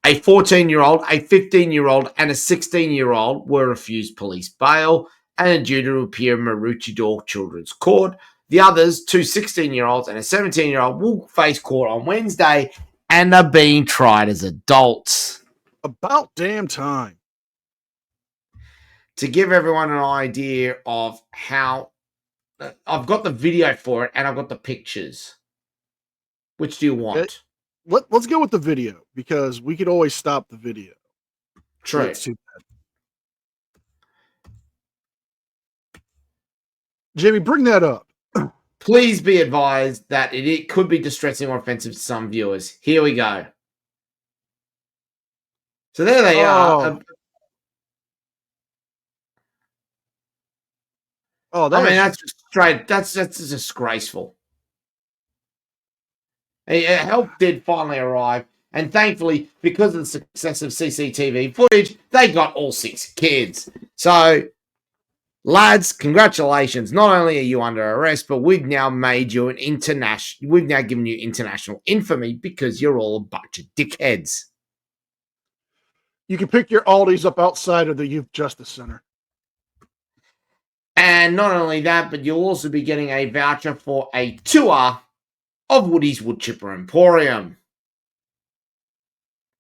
A 14-year-old, a 15-year-old, and a 16-year-old were refused police bail and are due to appear in Maroochydore Children's Court. The others, 2 16-year-olds and a 17-year-old, will face court on Wednesday and are being tried as adults. About damn time. To give everyone an idea of how... I've got the video for it and I've got the pictures. Which do you want? Let's go with the video, because we could always stop the video. True. That's too bad. Jimmy, bring that up. Please be advised that it could be distressing or offensive to some viewers. Here we go. So there they are. Oh, I mean, that's straight. That's disgraceful. Help did finally arrive, and thankfully, because of the success of CCTV footage, they got all 6 kids. So, lads, congratulations! Not only are you under arrest, but we've now made you We've now given you international infamy because you're all a bunch of dickheads. You can pick your Aldi's up outside of the Youth Justice Center. And not only that, but you'll also be getting a voucher for a tour of Woody's Wood Chipper Emporium.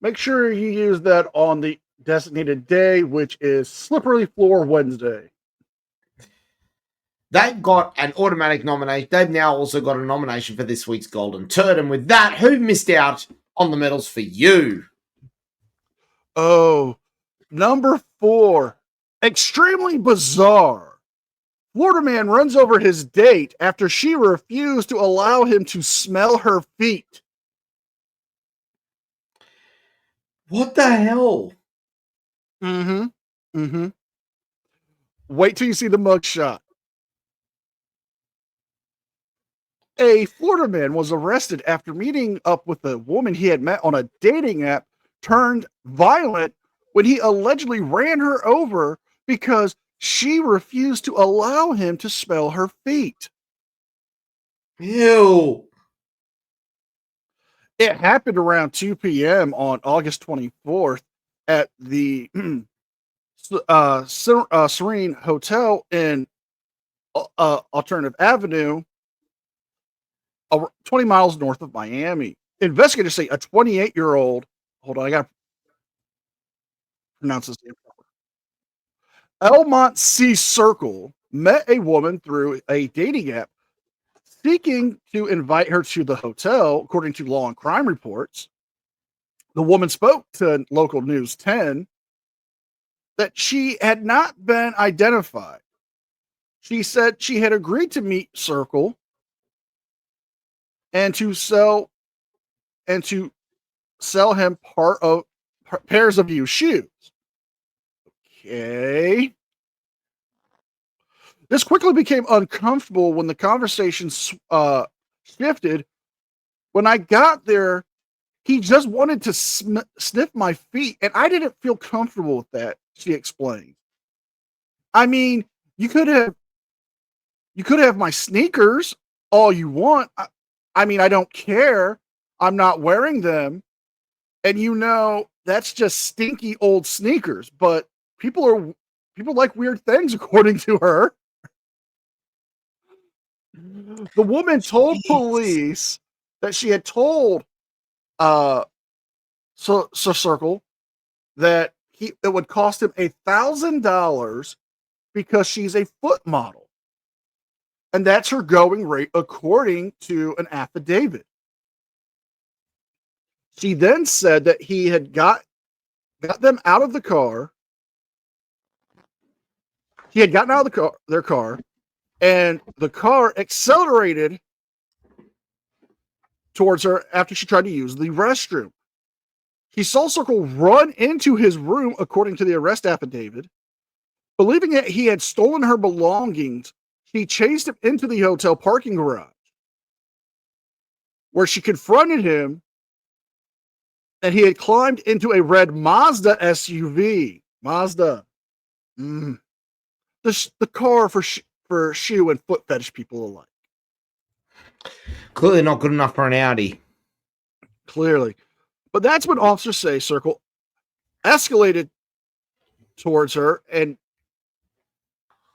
Make sure you use that on the designated day, which is Slippery Floor Wednesday. They've got an automatic nomination. They've now also got a nomination for this week's Golden Turd. And with that, who missed out on the medals for you? Oh, number 4. Extremely bizarre. Florida man runs over his date after she refused to allow him to smell her feet. What the hell? Wait till you see the mugshot. A Florida man was arrested after meeting up with a woman he had met on a dating app turned violent when he allegedly ran her over because she refused to allow him to smell her feet. Ew. It happened around 2 p.m. on August 24th at the Serene Hotel in Alternative Avenue, 20 miles north of Miami. Investigators say a 28-year-old, hold on, I got to pronounce this name properly. Elmont C. Circle met a woman through a dating app seeking to invite her to the hotel, according to Law and Crime reports. The woman spoke to local News 10 that she had not been identified. She said she had agreed to meet Circle and to sell and to sell him pairs of used shoes. Okay. This quickly became uncomfortable when the conversation shifted. When I got there, he just wanted to sniff my feet, and I didn't feel comfortable with that, she explained. I mean, you could have my sneakers all you want. I mean, I don't care. I'm not wearing them. And that's just stinky old sneakers, but people like weird things according to her. The woman told police that she had told Circle that it would cost him $1,000 because she's a foot model. And that's her going rate according to an affidavit. She then said that he had got them out of the car. He had gotten out of their car, and the car accelerated towards her after she tried to use the restroom. He saw Circle run into his room, according to the arrest affidavit. Believing that he had stolen her belongings, she chased him into the hotel parking garage, where she confronted him, and he had climbed into a red Mazda SUV. Mazda. The car for shoe and foot fetish people alike. Clearly not good enough for an Audi. Clearly. But that's when officers say Circle escalated towards her and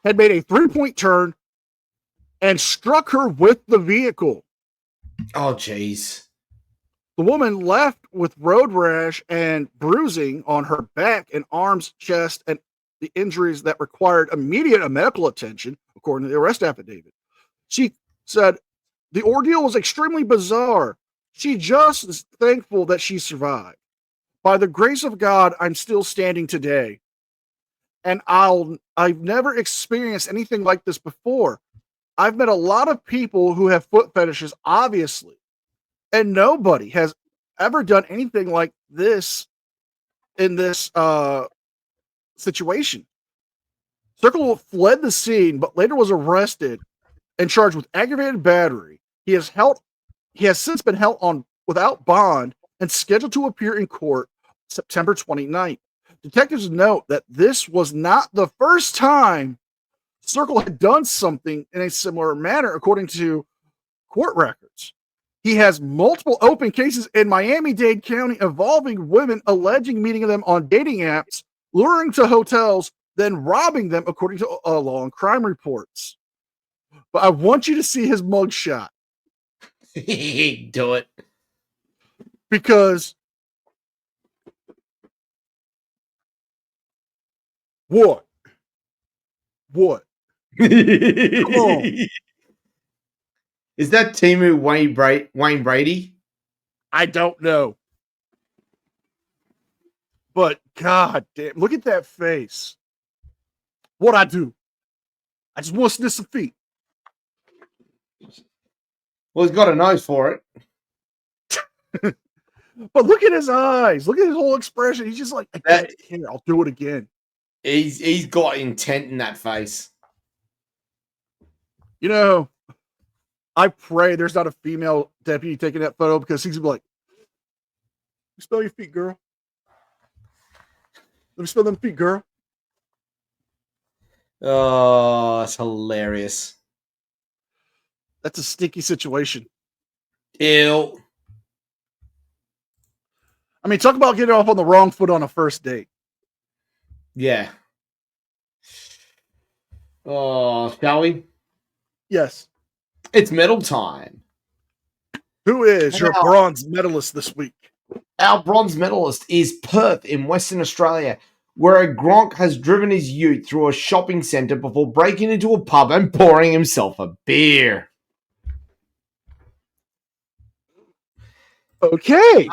had made a 3-point turn and struck her with the vehicle. Oh, jeez. The woman left with road rash and bruising on her back and arms, chest, and the injuries that required immediate medical attention, according to the arrest affidavit. She said the ordeal was extremely bizarre. She just is thankful that she survived. By the grace of God, I'm still standing today. And I've never experienced anything like this before. I've met a lot of people who have foot fetishes, obviously, and nobody has ever done anything like this in this situation. Circle fled the scene, but later was arrested and charged with aggravated battery. He has since been held on without bond and scheduled to appear in court September 29th. Detectives note that this was not the first time Circle had done something in a similar manner, according to court records. He has multiple open cases in Miami-Dade County involving women alleging meeting them on dating apps, luring to hotels, then robbing them, according to law and crime reports. But I want you to see his mugshot. Do it. Because what? Come on. Is that Timu Wayne Brady? I don't know. But god damn, look at that face. What I do? I just want to sniff some feet. Well, he's got a nose for it. But look at his eyes. Look at his whole expression. He's just like, I don't care. I'll do it again. He's got intent in that face. You know, I pray there's not a female deputy taking that photo, because he's like, "You smell your feet, girl. Let me smell them feet, girl." Oh, that's hilarious. That's a sticky situation. Ew. I mean, talk about getting off on the wrong foot on a first date. Yeah. Oh, shall we? Yes. It's medal time. Who is your bronze medalist this week? Our bronze medalist is Perth in Western Australia, where a Gronk has driven his ute through a shopping centre before breaking into a pub and pouring himself a beer. Okay.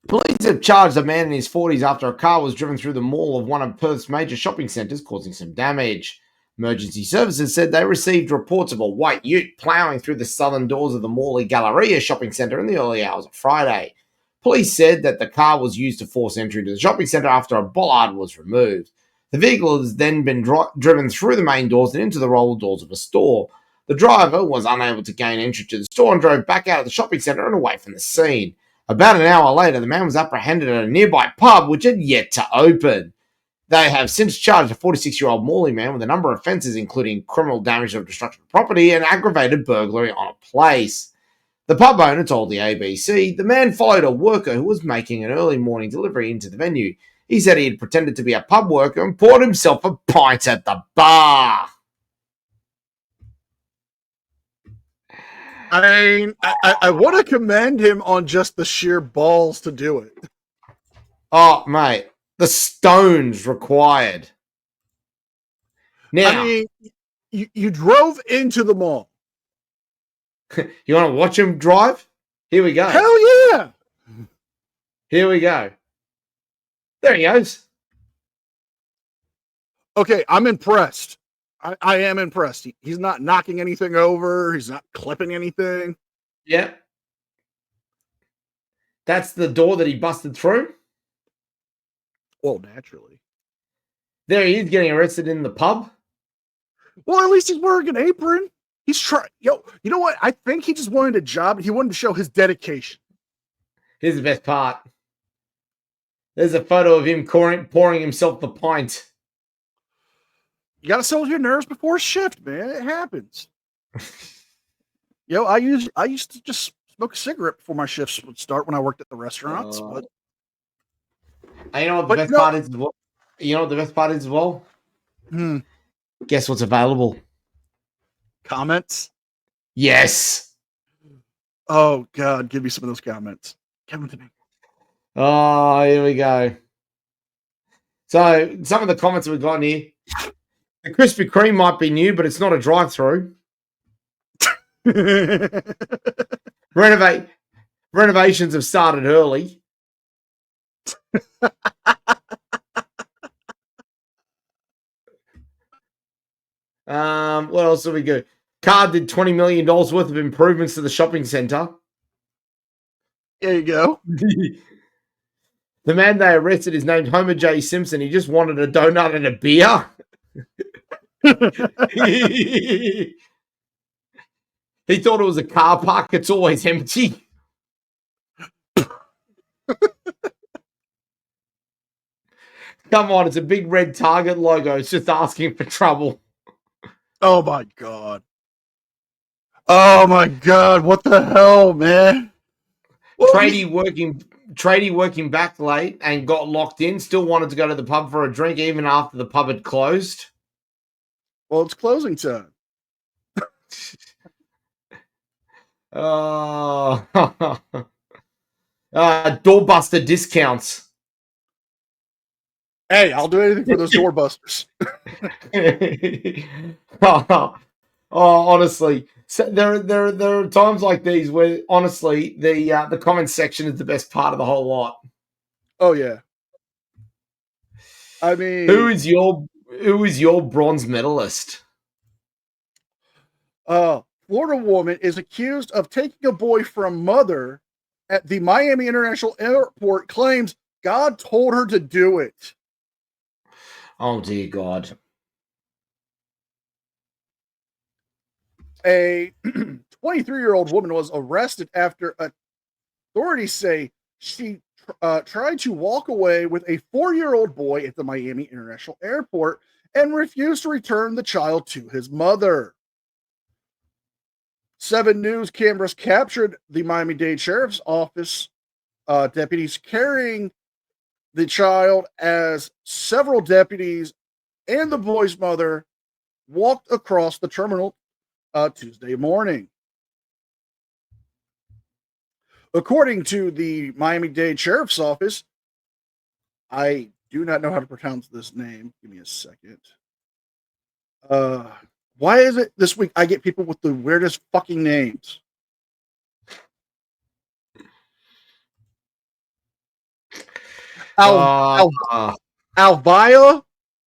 Police have charged a man in his 40s after a car was driven through the mall of one of Perth's major shopping centres, causing some damage. Emergency services said they received reports of a white ute plowing through the southern doors of the Morley Galleria shopping centre in the early hours of Friday. Police said that the car was used to force entry to the shopping centre after a bollard was removed. The vehicle has then been driven through the main doors and into the roller doors of a store. The driver was unable to gain entry to the store and drove back out of the shopping centre and away from the scene. About an hour later, the man was apprehended at a nearby pub which had yet to open. They have since charged a 46-year-old Morley man with a number of offences, including criminal damage or destruction of property and aggravated burglary on a place. The pub owner told the ABC the man followed a worker who was making an early morning delivery into the venue. He said he had pretended to be a pub worker and poured himself a pint at the bar. I mean, I want to commend him on just the sheer balls to do it. Oh, mate, the stones required. Now, I mean, you drove into the mall. You want to watch him drive? Here we go. Hell yeah! Here we go. There he goes. Okay, I'm impressed. I am impressed. He's not knocking anything over. He's not clipping anything. Yeah. That's the door that he busted through. Well, naturally. There he is getting arrested in the pub. Well, at least he's wearing an apron. He's trying. You know what? I think he just wanted a job. He wanted to show his dedication. Here's the best part. There's a photo of him pouring himself the pint. You got to settle your nerves before shift, man. It happens. I used to just smoke a cigarette before my shifts would start when I worked at the restaurants. But you know what the best part is? You know what the best part is as well? Guess what's available? Comments? Yes. Oh God, give me some of those comments. Give them to me. Oh, here we go. So some of the comments we've got here. The Krispy Kreme might be new, but it's not a drive-through. Renovations have started early. What else have we got? Car did $20 million worth of improvements to the shopping centre. There you go. The man they arrested is named Homer J. Simpson. He just wanted a donut and a beer. He thought it was a car park. It's always empty. Come on, it's a big red Target logo. It's just asking for trouble. Oh my God. Oh my God. What the hell, man? Tradie working back late and got locked in. Still wanted to go to the pub for a drink even after the pub had closed. Well, it's closing time. Doorbuster discounts. Hey, I'll do anything for those doorbusters. Honestly, so there are times like these where honestly the comment section is the best part of the whole lot. Oh yeah. I mean, who is your bronze medalist? Florida woman is accused of taking a boy from mother at the Miami International Airport, claims God told her to do it. Oh dear God. A 23-year-old woman was arrested after authorities say she tried to walk away with a 4-year-old boy at the Miami International Airport and refused to return the child to his mother. 7 News cameras captured the Miami-Dade Sheriff's Office deputies carrying the child as several deputies and the boy's mother walked across the terminal Tuesday morning. According to the Miami-Dade Sheriff's Office, I do not know how to pronounce this name. Give me a second. Why is it this week I get people with the weirdest fucking names? Alvia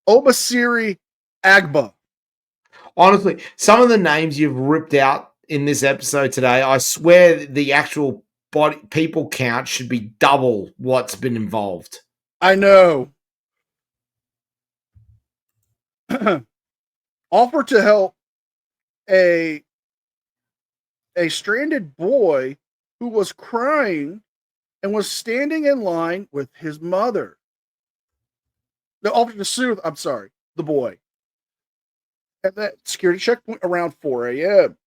Obasiri Agba. Honestly, some of the names you've ripped out in this episode today, I swear the actual people count should be double what's been involved. I know. Offer to help a stranded boy who was crying and was standing in line with his mother. The offer to soothe, I'm sorry, the boy. At that security checkpoint around 4 a.m.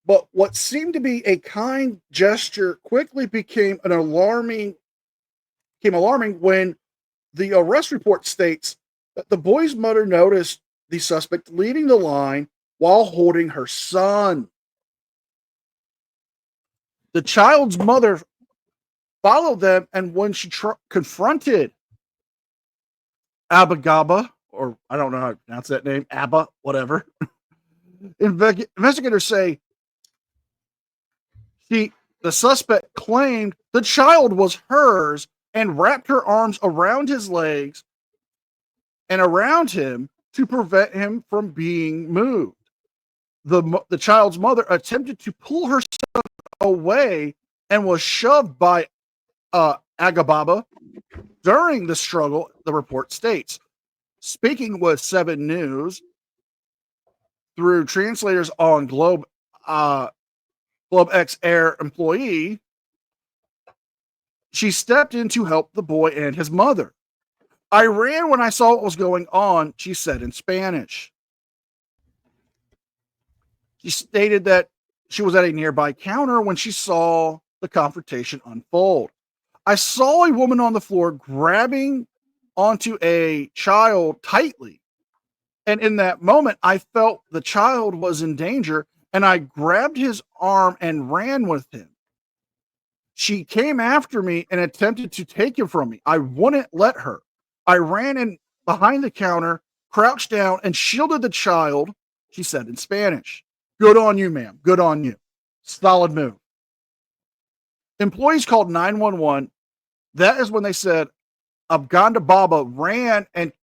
But what seemed to be a kind gesture quickly became alarming when the arrest report states that the boy's mother noticed the suspect leading the line while holding her son. The child's mother followed them, and when she confronted Abagaba, or I don't know how to pronounce that name, Abba, whatever, investigators say the suspect claimed the child was hers and wrapped her arms around his legs and around him to prevent him from being moved. The child's mother attempted to pull herself away and was shoved by Agababa during the struggle, the report states. Speaking with 7 News through translators on Globe X Air employee, she stepped in to help the boy and his mother. I ran when I saw what was going on, she said in Spanish. She stated that she was at a nearby counter when she saw the confrontation unfold. I saw a woman on the floor grabbing onto a child tightly. And in that moment, I felt the child was in danger, and I grabbed his arm and ran with him. She came after me and attempted to take him from me. I wouldn't let her. I ran in behind the counter, crouched down, and shielded the child, she said in Spanish. Good on you, ma'am. Good on you. Solid move. Employees called 911. That is when they said Abganda Baba ran and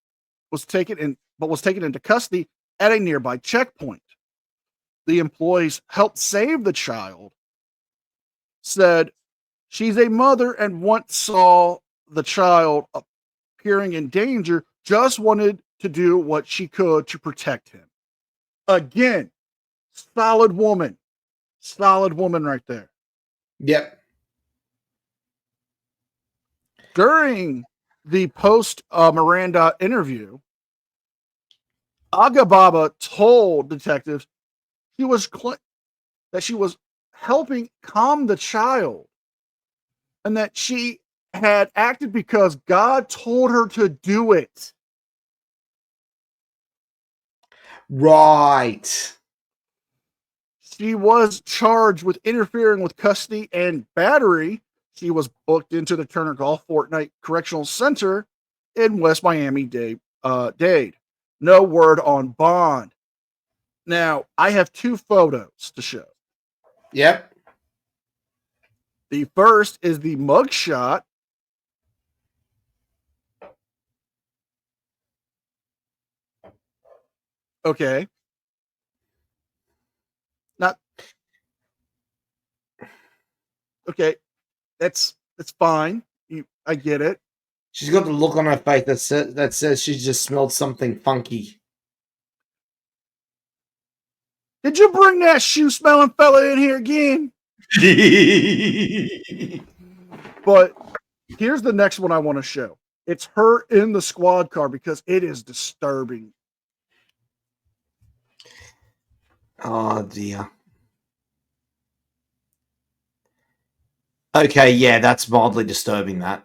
was taken into custody at a nearby checkpoint. The employees helped save the child, said she's a mother and once saw the child appearing in danger, just wanted to do what she could to protect him. Again, solid woman right there. Yep. During the post Miranda interview, Agababa told detectives that she was helping calm the child and that she had acted because God told her to do it. Right. She was charged with interfering with custody and battery. She was booked into the Turner Golf Fortnight Correctional Center in West Miami-Dade. No word on bond. Now, I have 2 photos to show. Yep. The first is the mugshot. Okay. Not okay. That's fine. I get it. She's got the look on her face that says she's just smelled something funky. Did you bring that shoe smelling fella in here again? But here's the next one I want to show. It's her in the squad car because it is disturbing. Oh dear. Okay, yeah, that's mildly disturbing, that.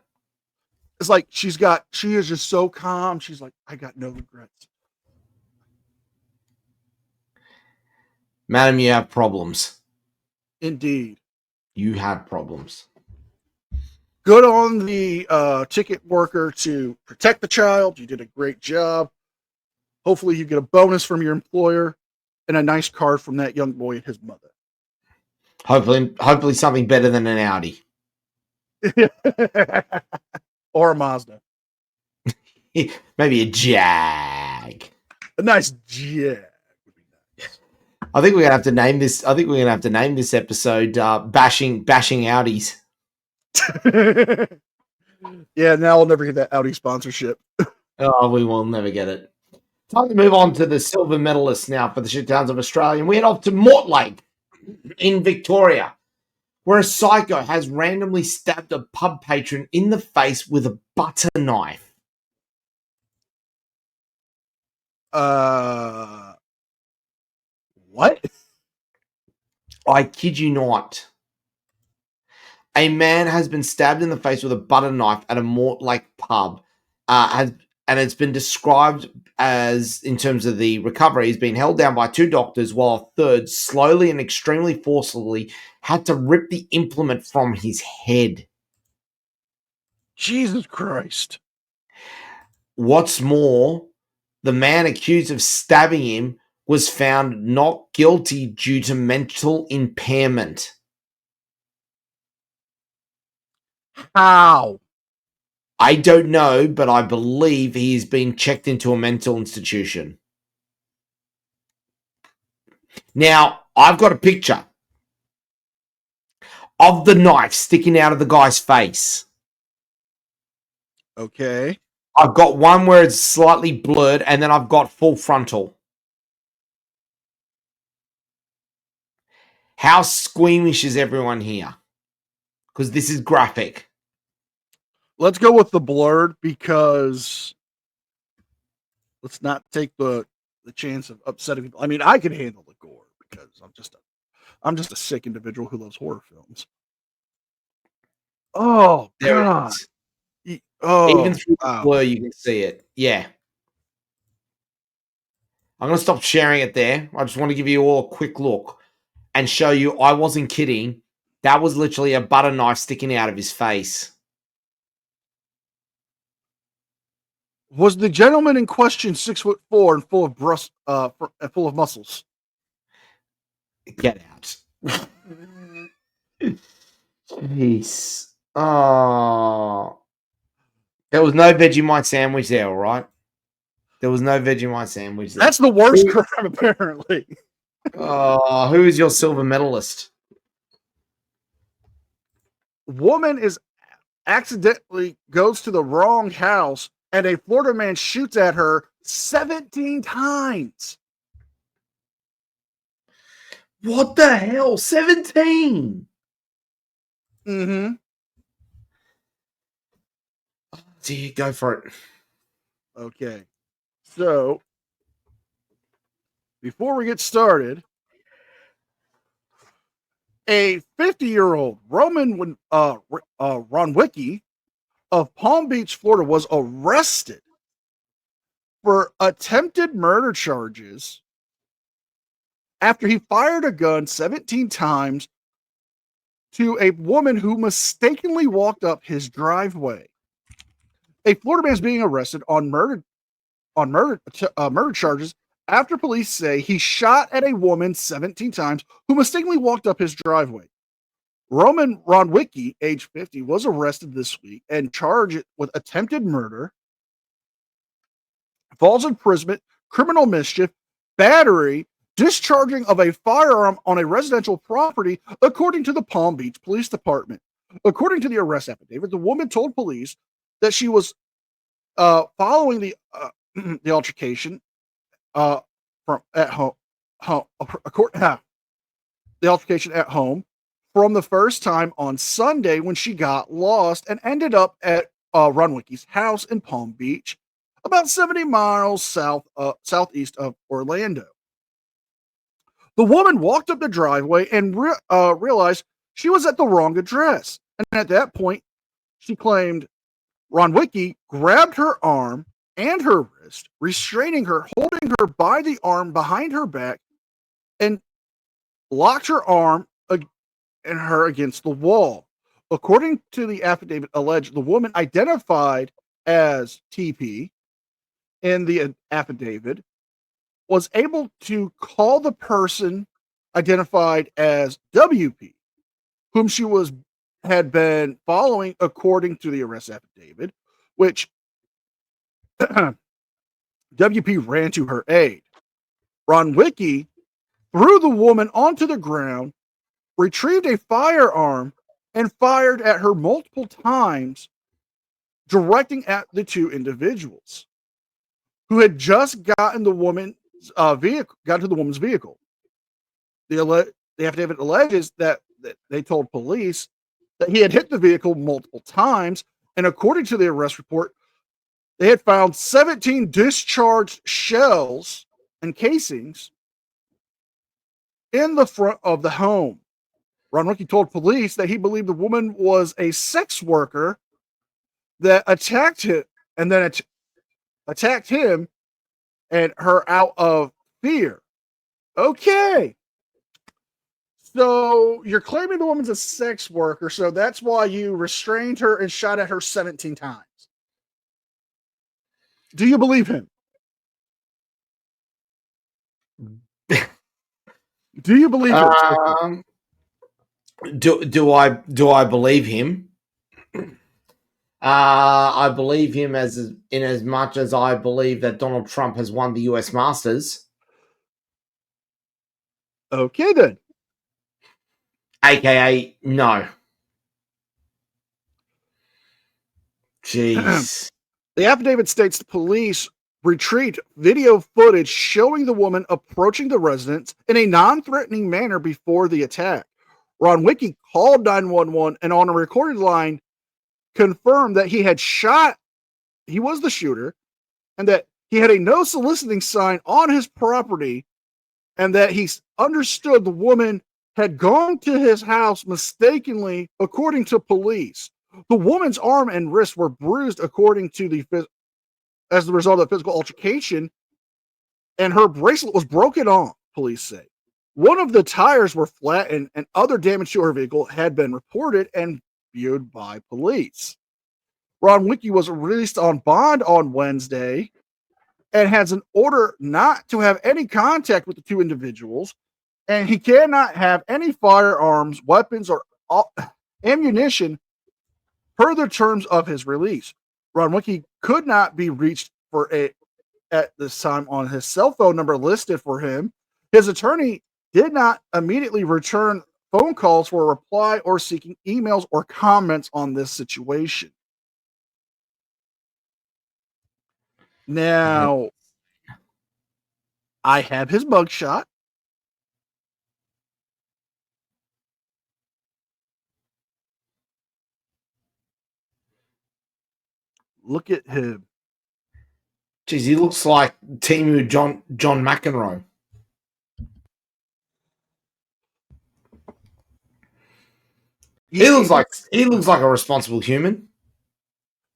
It's like she is just so calm. She's like, I got no regrets. Madam, you have problems. Indeed. You have problems. Good on the ticket worker to protect the child. You did a great job. Hopefully you get a bonus from your employer and a nice card from that young boy and his mother. Hopefully something better than an Audi. Or a Mazda. Maybe a Jag. A nice Jag. I think we're gonna have to name this. I think we're gonna have to name this episode "Bashing Audis." Yeah, now I'll never get that Audi sponsorship. Oh, we will never get it. Time to move on to the silver medalists now for the shit towns of Australia. And we head off to Mortlake in Victoria, where a psycho has randomly stabbed a pub patron in the face with a butter knife. What? I kid you not. A man has been stabbed in the face with a butter knife at a Mortlake pub. And it's been described as, in terms of the recovery, he's been held down by two doctors while a third, slowly and extremely forcefully, had to rip the implement from his head. Jesus Christ. What's more, the man accused of stabbing him was found not guilty due to mental impairment. How? I don't know, but I believe he is being checked into a mental institution. Now, I've got a picture of the knife sticking out of the guy's face. Okay. I've got one where it's slightly blurred, and then I've got full frontal. How squeamish is everyone here? Because this is graphic. Let's go with the blurred because let's not take the chance of upsetting people. I mean, I can handle the gore because I'm just a sick individual who loves horror films. Oh, There God. it is. Oh, even through the blur, you can see it. Yeah. I'm going to stop sharing it there. I just want to give you all a quick look and show you I wasn't kidding. That was literally a butter knife sticking out of his face. Was the gentleman in question 6'4" and full of muscles? Get out. Jeez. Oh. There was no Vegemite sandwich there, all right? There was no Vegemite sandwich there. That's the worst crime, apparently. Who is your silver medalist? Woman is accidentally goes to the wrong house and a Florida man shoots at her 17 times. What the hell? 17? Mm-hmm. Dear, go for it. Okay. So, before we get started, a 50-year-old Roman Ronwicki of Palm Beach, Florida, was arrested for attempted murder charges after he fired a gun 17 times to a woman who mistakenly walked up his driveway. A Florida man is being arrested on murder charges after police say he shot at a woman 17 times who mistakenly walked up his driveway. Roman Ronwicki, age 50, was arrested this week and charged with attempted murder, false imprisonment, criminal mischief, battery, discharging of a firearm on a residential property, according to the Palm Beach Police Department. According to the arrest affidavit, the woman told police that she was following the altercation from at home, the altercation at home from the first time on Sunday when she got lost and ended up at Ronwicki's house in Palm Beach, about 70 miles southeast of Orlando. The woman walked up the driveway and realized she was at the wrong address. And at that point, she claimed Ronwicki grabbed her arm and her wrist, restraining her, holding her by the arm behind her back, and locked her arm and her against the wall. According to the affidavit alleged, the woman identified as TP in the affidavit was able to call the person identified as WP, whom she had been following according to the arrest affidavit, which WP ran to her aid. Ronwicki threw the woman onto the ground, retrieved a firearm, and fired at her multiple times, directing at the two individuals who had just gotten the woman's vehicle. Got to the woman's vehicle. The affidavit alleges that they told police that he had hit the vehicle multiple times, and according to the arrest report, they had found 17 discharged shells and casings in the front of the home. Ron Ricky told police that he believed the woman was a sex worker that attacked him and then attacked him and her out of fear. Okay. So you're claiming the woman's a sex worker, so that's why you restrained her and shot at her 17 times. Do you believe him? Do you believe him? Do I believe him? I believe him in as much as I believe that Donald Trump has won the US Masters. Okay, then. AKA, no. Jeez. The affidavit states the police retrieved video footage showing the woman approaching the residence in a non-threatening manner before the attack. Ron Wiki called 911 and on a recorded line confirmed that he was the shooter, and that he had a no soliciting sign on his property, and that he understood the woman had gone to his house mistakenly, according to police. The woman's arm and wrist were bruised as the result of the physical altercation, and her bracelet was broken off, police say. One of the tires were flattened, and other damage to her vehicle had been reported and viewed by police. Ron Wiki was released on bond on Wednesday and has an order not to have any contact with the two individuals, and he cannot have any firearms, weapons, or ammunition per the terms of his release. Ron Wiki could not be reached at this time on his cell phone number listed for him. His attorney did not immediately return phone calls for a reply or seeking emails or comments on this situation. Now, I have his mugshot. Look at him. Jeez, he looks like Timu John McEnroe. He looks like a responsible human.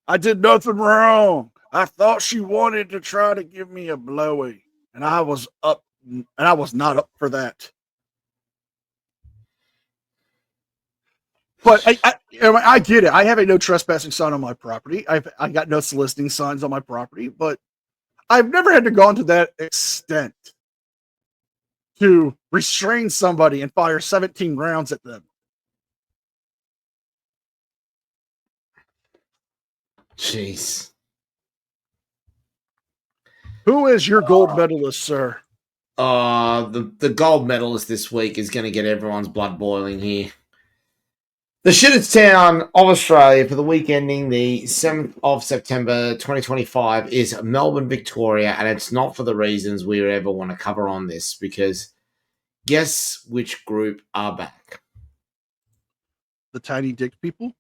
I did nothing wrong. I thought she wanted to try to give me a blowy, and I was not up for that. But I get it. I have a no trespassing sign on my property. I got no soliciting signs on my property, but I've never had to go to that extent to restrain somebody and fire 17 rounds at them. Jeez. Who is your gold medalist, sir? The gold medalist this week is going to get everyone's blood boiling here. The shittest town of Australia for the week ending the 7th of September 2025 is Melbourne, Victoria, and it's not for the reasons we would ever want to cover on this, because guess which group are back? The tiny dick people?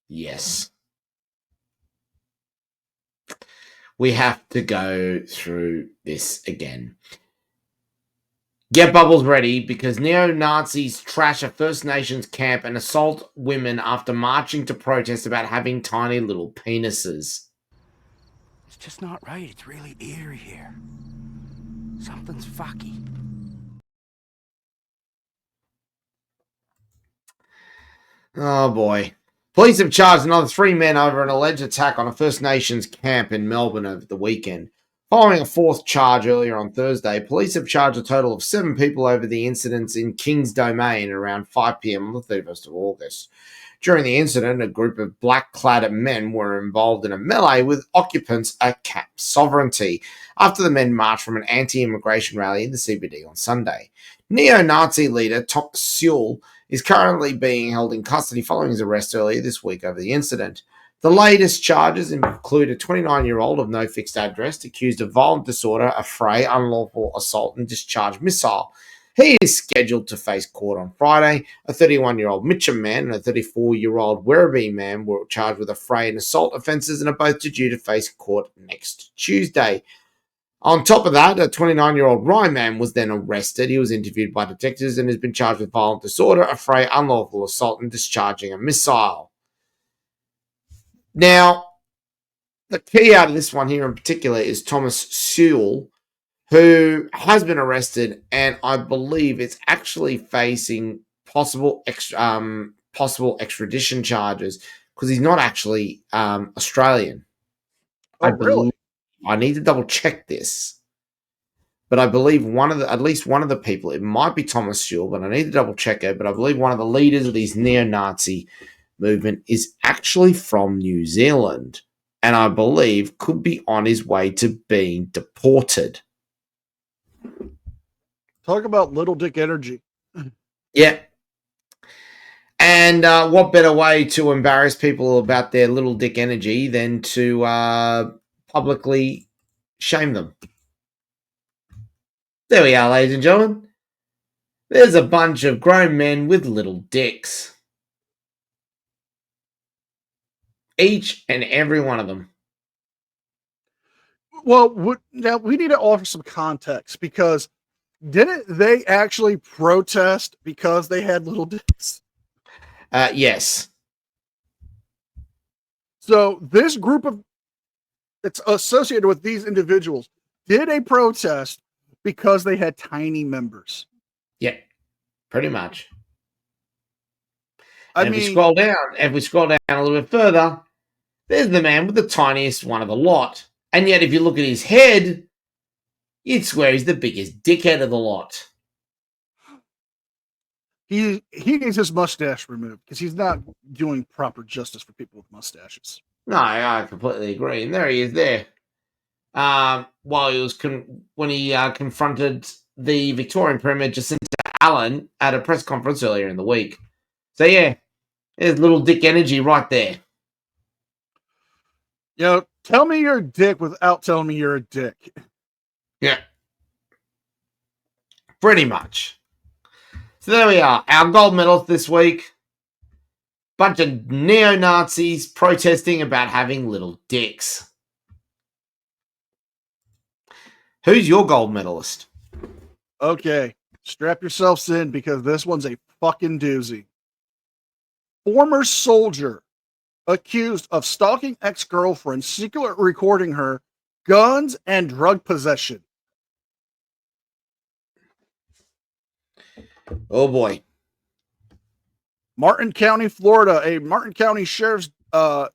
Yes. We have to go through this again. Get bubbles ready, because neo-Nazis trash a First Nations camp and assault women after marching to protest about having tiny little penises. It's just not right. It's really eerie here. Something's fucky. Oh boy. Police have charged another 3 men over an alleged attack on a First Nations camp in Melbourne over the weekend. Following a 4th charge earlier on Thursday, police have charged a total of 7 people over the incidents in King's Domain around 5 p.m. on the 31st of August. During the incident, a group of black-clad men were involved in a melee with occupants at Camp Sovereignty after the men marched from an anti-immigration rally in the CBD on Sunday. Neo-Nazi leader Thomas Sewell is currently being held in custody following his arrest earlier this week over the incident. The latest charges include a 29-year-old of no fixed address accused of violent disorder, affray, unlawful assault, and discharged missile. He is scheduled to face court on Friday. A 31-year-old Mitcham man and a 34-year-old Werribee man were charged with affray and assault offences and are both due to face court next Tuesday. On top of that, a 29-year-old Rye man was then arrested. He was interviewed by detectives and has been charged with violent disorder, affray, unlawful assault, and discharging a missile. Now, the key out of this one here in particular is Thomas Sewell, who has been arrested, and I believe it's actually facing possible extradition charges because he's not actually Australian. Oh, really? I need to double check this, but I believe at least one of the people, it might be Thomas Sewell, but I need to double check it. But I believe one of the leaders of these neo-Nazi movement is actually from New Zealand, and I believe could be on his way to being deported. Talk about little dick energy. Yeah. And what better way to embarrass people about their little dick energy than to publicly shame them? There we are, ladies and gentlemen. There's a bunch of grown men with little dicks. Each and every one of them. Well, now we need to offer some context because didn't they actually protest because they had little dicks? Yes. So this group of that's associated with these individuals did a protest because they had tiny members. Yeah, pretty much. If we scroll down a little bit further, there's the man with the tiniest one of the lot. And yet, if you look at his head, you'd swear he's the biggest dickhead of the lot. He needs his mustache removed because he's not doing proper justice for people with mustaches. No, I completely agree. And there he is there. While he was when he confronted the Victorian Premier Jacinta Allen at a press conference earlier in the week. So yeah, there's little dick energy right there. You know, tell me you're a dick without telling me you're a dick. Yeah. Pretty much. So there we are. Our gold medals this week. Bunch of neo-Nazis protesting about having little dicks. Who's your gold medalist? Okay, strap yourselves in because this one's a fucking doozy. Former soldier accused of stalking ex-girlfriend, secretly recording her, guns and drug possession. Oh boy. Martin County, Florida. A Martin County sheriff's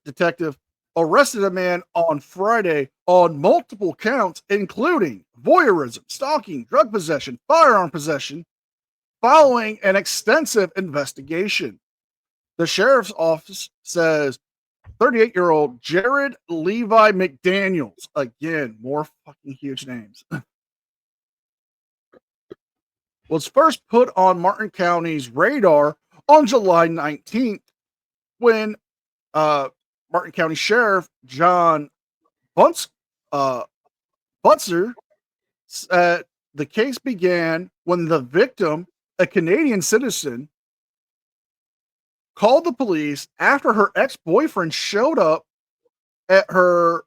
detective arrested a man on Friday on multiple counts, including voyeurism, stalking, drug possession, firearm possession, following an extensive investigation. The sheriff's office says 38-year-old Jared Levi McDaniels, again, more fucking huge names, was first put on Martin County's radar on July 19th when Martin County Sheriff John Butzer said the case began when the victim, a Canadian citizen, called the police after her ex-boyfriend showed up at her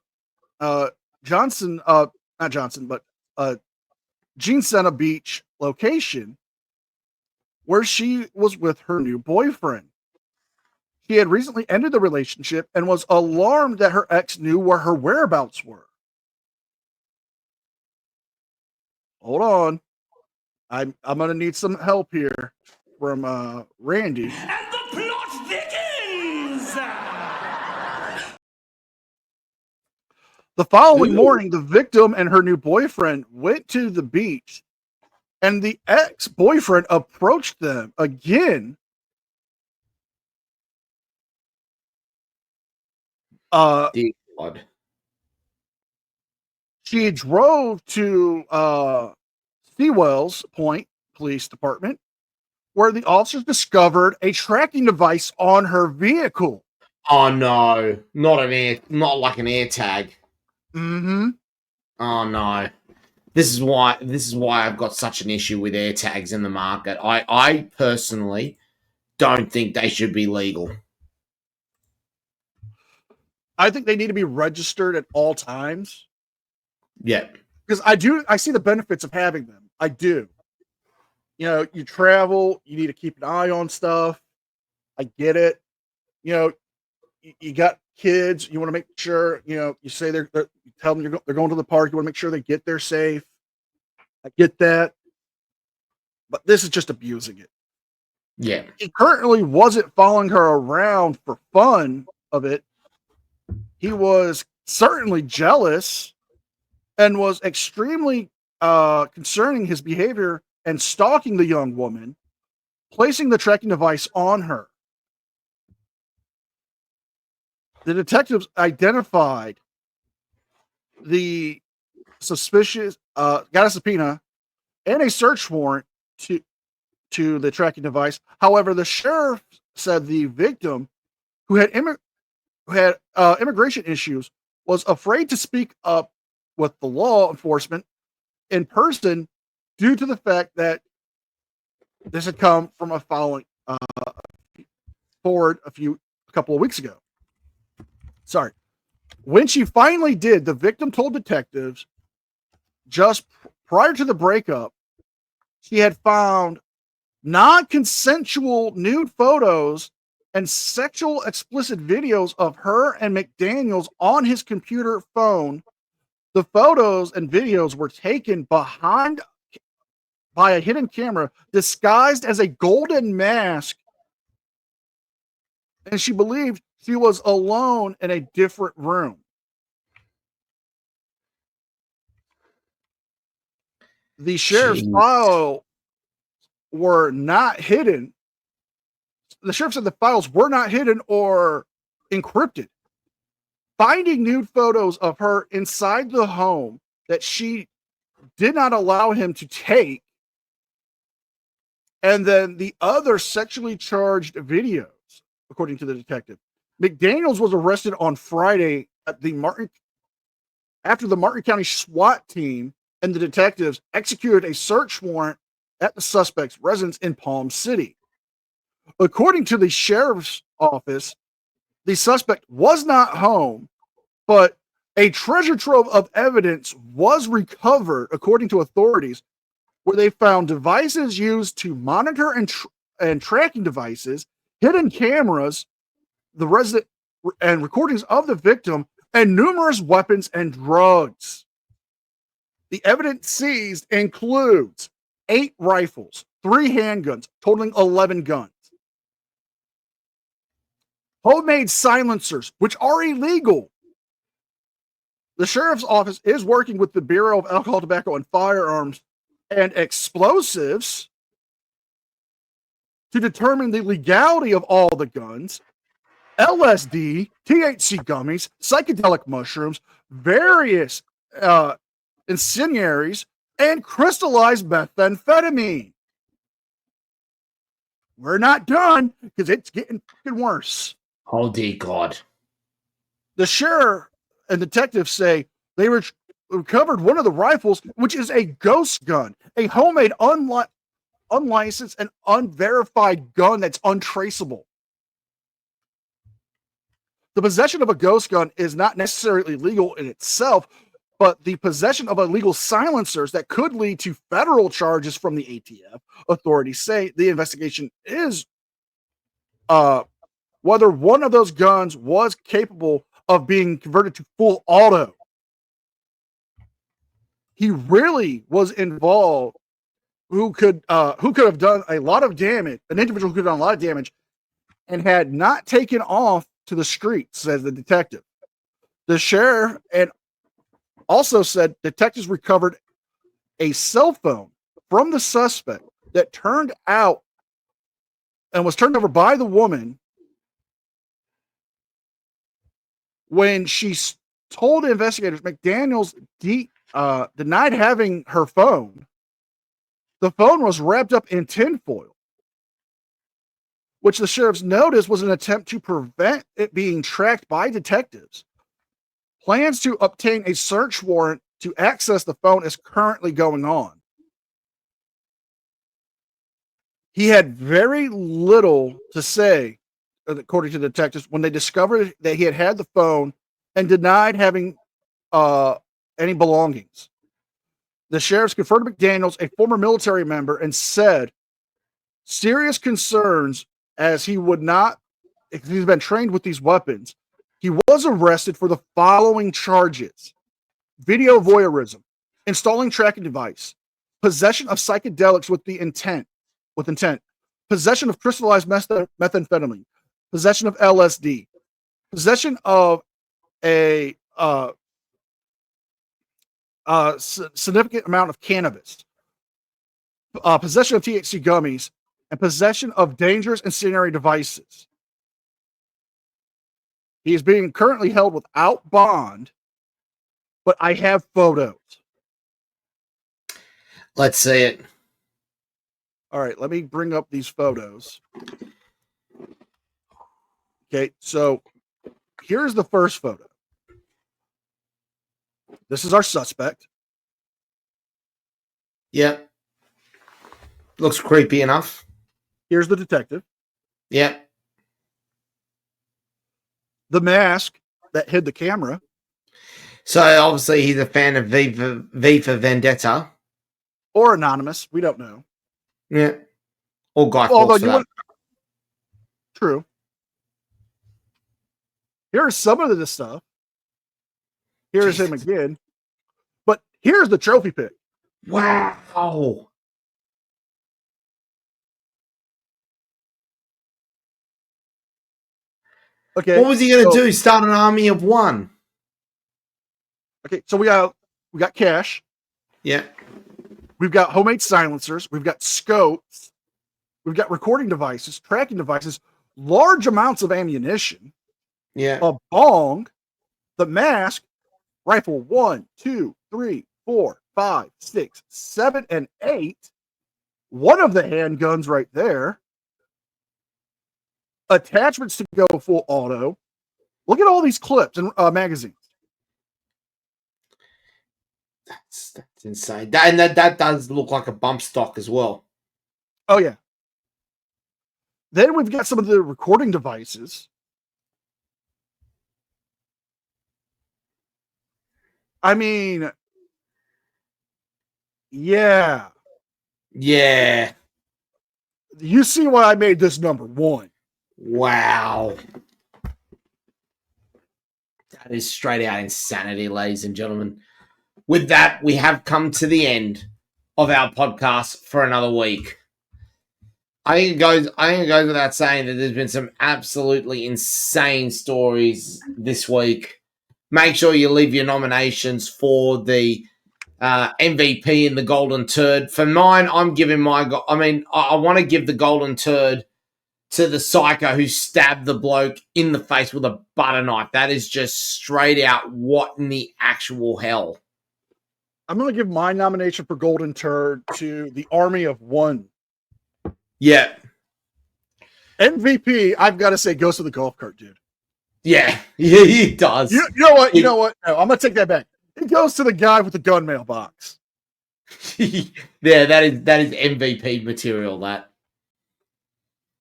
Gene Sena Beach location where she was with her new boyfriend. She had recently ended the relationship and was alarmed that her ex knew where her whereabouts were. Hold on. I'm going to need some help here from Randy. And the plot begins! The following morning, the victim and her new boyfriend went to the beach, and the ex-boyfriend approached them again. She drove to Seawells Point Police Department, where the officers discovered a tracking device on her vehicle. Oh no, not like an air tag. Mm-hmm. Oh no. This is why I've got such an issue with air tags in the market. I personally don't think they should be legal. I think they need to be registered at all times. Yeah. Because I see the benefits of having them. I do. You know, you travel, you need to keep an eye on stuff. I get it. You know, you got kids, you want to make sure, you know, you say you tell them they're going to the park, you want to make sure they get there safe. I get that. But this is just abusing it. Yeah. He currently wasn't following her around for fun of it. He was certainly jealous and was extremely concerning his behavior and stalking the young woman, placing the tracking device on her. The detectives identified the suspicious, got a subpoena and a search warrant to the tracking device. However, the sheriff said the victim, who had immigration issues, was afraid to speak up with the law enforcement in person due to the fact that this had come from a following forward a couple of weeks ago. Sorry. When she finally did, the victim told detectives just prior to the breakup, she had found non-consensual nude photos and sexual explicit videos of her and McDaniels on his computer phone. The photos and videos were taken by a hidden camera disguised as a golden mask, and she believed she was alone in a different room. The sheriff's files were not hidden. The sheriff said the files were not hidden or encrypted. Finding nude photos of her inside the home that she did not allow him to take, and then the other sexually charged videos, according to the detective. McDaniels was arrested on Friday at after the Martin County SWAT team and the detectives executed a search warrant at the suspect's residence in Palm City. According to the sheriff's office, the suspect was not home, but a treasure trove of evidence was recovered, according to authorities, where they found devices used to monitor and tracking devices, hidden cameras, the resident and recordings of the victim, and numerous weapons and drugs. The evidence seized includes 8 rifles, 3 handguns, totaling 11 guns, homemade silencers, which are illegal. The sheriff's office is working with the Bureau of Alcohol, Tobacco, and Firearms and Explosives to determine the legality of all the guns, LSD, THC gummies, psychedelic mushrooms, various incendiaries, and crystallized methamphetamine. We're not done because it's getting fucking worse. Oh, dear God. The sheriff and detectives say they recovered one of the rifles, which is a ghost gun, a homemade, unlicensed, and unverified gun that's untraceable. The possession of a ghost gun is not necessarily legal in itself, but the possession of illegal silencers that could lead to federal charges from the ATF. Authorities say the investigation is whether one of those guns was capable of being converted to full auto. He really was involved. Who could have done a lot of damage? An individual who could have done a lot of damage, and had not taken off to the streets, says the detective. The sheriff and also said detectives recovered a cell phone from the suspect that turned out and was turned over by the woman when she told investigators McDaniels denied having her phone. The phone was wrapped up in tinfoil, which the sheriffs noticed was an attempt to prevent it being tracked by detectives. Plans to obtain a search warrant to access the phone is currently going on. He had very little to say, according to the detectives, when they discovered that he had the phone and denied having any belongings. The sheriffs confirmed McDaniels, a former military member, and said serious concerns as he would not, if he's been trained with these weapons. He was arrested for the following charges: video voyeurism, installing tracking device, possession of psychedelics with intent, possession of crystallized methamphetamine, possession of LSD, possession of a significant amount of cannabis, possession of THC gummies, and possession of dangerous incendiary devices. He is being currently held without bond, but I have photos. Let's see it. All right, let me bring up these photos. Okay, so here's the first photo. This is our suspect. Yep. Looks creepy enough. Here's the detective. Yep. The mask that hid the camera. So obviously he's a fan of V for Vendetta. Or anonymous. We don't know. Yeah. Or Guy Although Fawkes. True. Here's some of the stuff. Here's him again. But here's the trophy pic. Wow. Okay. What was he going to do? Start an army of one? Okay, so we got cash. Yeah. We've got homemade silencers. We've got scopes. We've got recording devices, tracking devices, large amounts of ammunition. Yeah. A bong, the mask, rifle 1, 2, 3, 4, 5, 6, 7, and 8. One of the handguns right there. Attachments to go full auto. Look at all these clips and magazines. That's insane. That does look like a bump stock as well. Oh, yeah. Then we've got some of the recording devices. I mean, yeah. Yeah. You see why I made this number 1. Wow. That is straight out insanity, ladies and gentlemen. With that, we have come to the end of our podcast for another week. I think it goes without saying that there's been some absolutely insane stories this week. Make sure you leave your nominations for the MVP and the Golden Turd. For mine, I'm giving I want to give the Golden Turd to the psycho who stabbed the bloke in the face with a butter knife. That is just straight out what in the actual hell. I'm going to give my nomination for Golden Turd to the Army of One. Yeah. MVP, I've got to say, goes to the golf cart, dude. Yeah, he does. You know what? You know what? No, I'm going to take that back. It goes to the guy with the gun mailbox. Yeah, that is MVP material.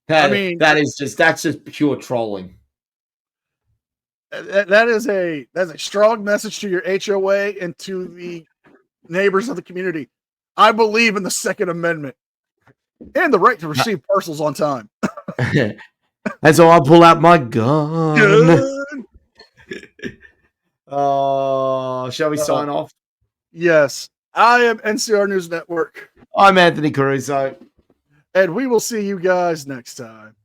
That's just pure trolling. That's a strong message to your HOA and to the neighbors of the community. I believe in the Second Amendment and the right to receive parcels on time. And so I pull out my gun. Shall we sign off? Yes. I am NCR News Network. I'm Anthony Caruso. And we will see you guys next time.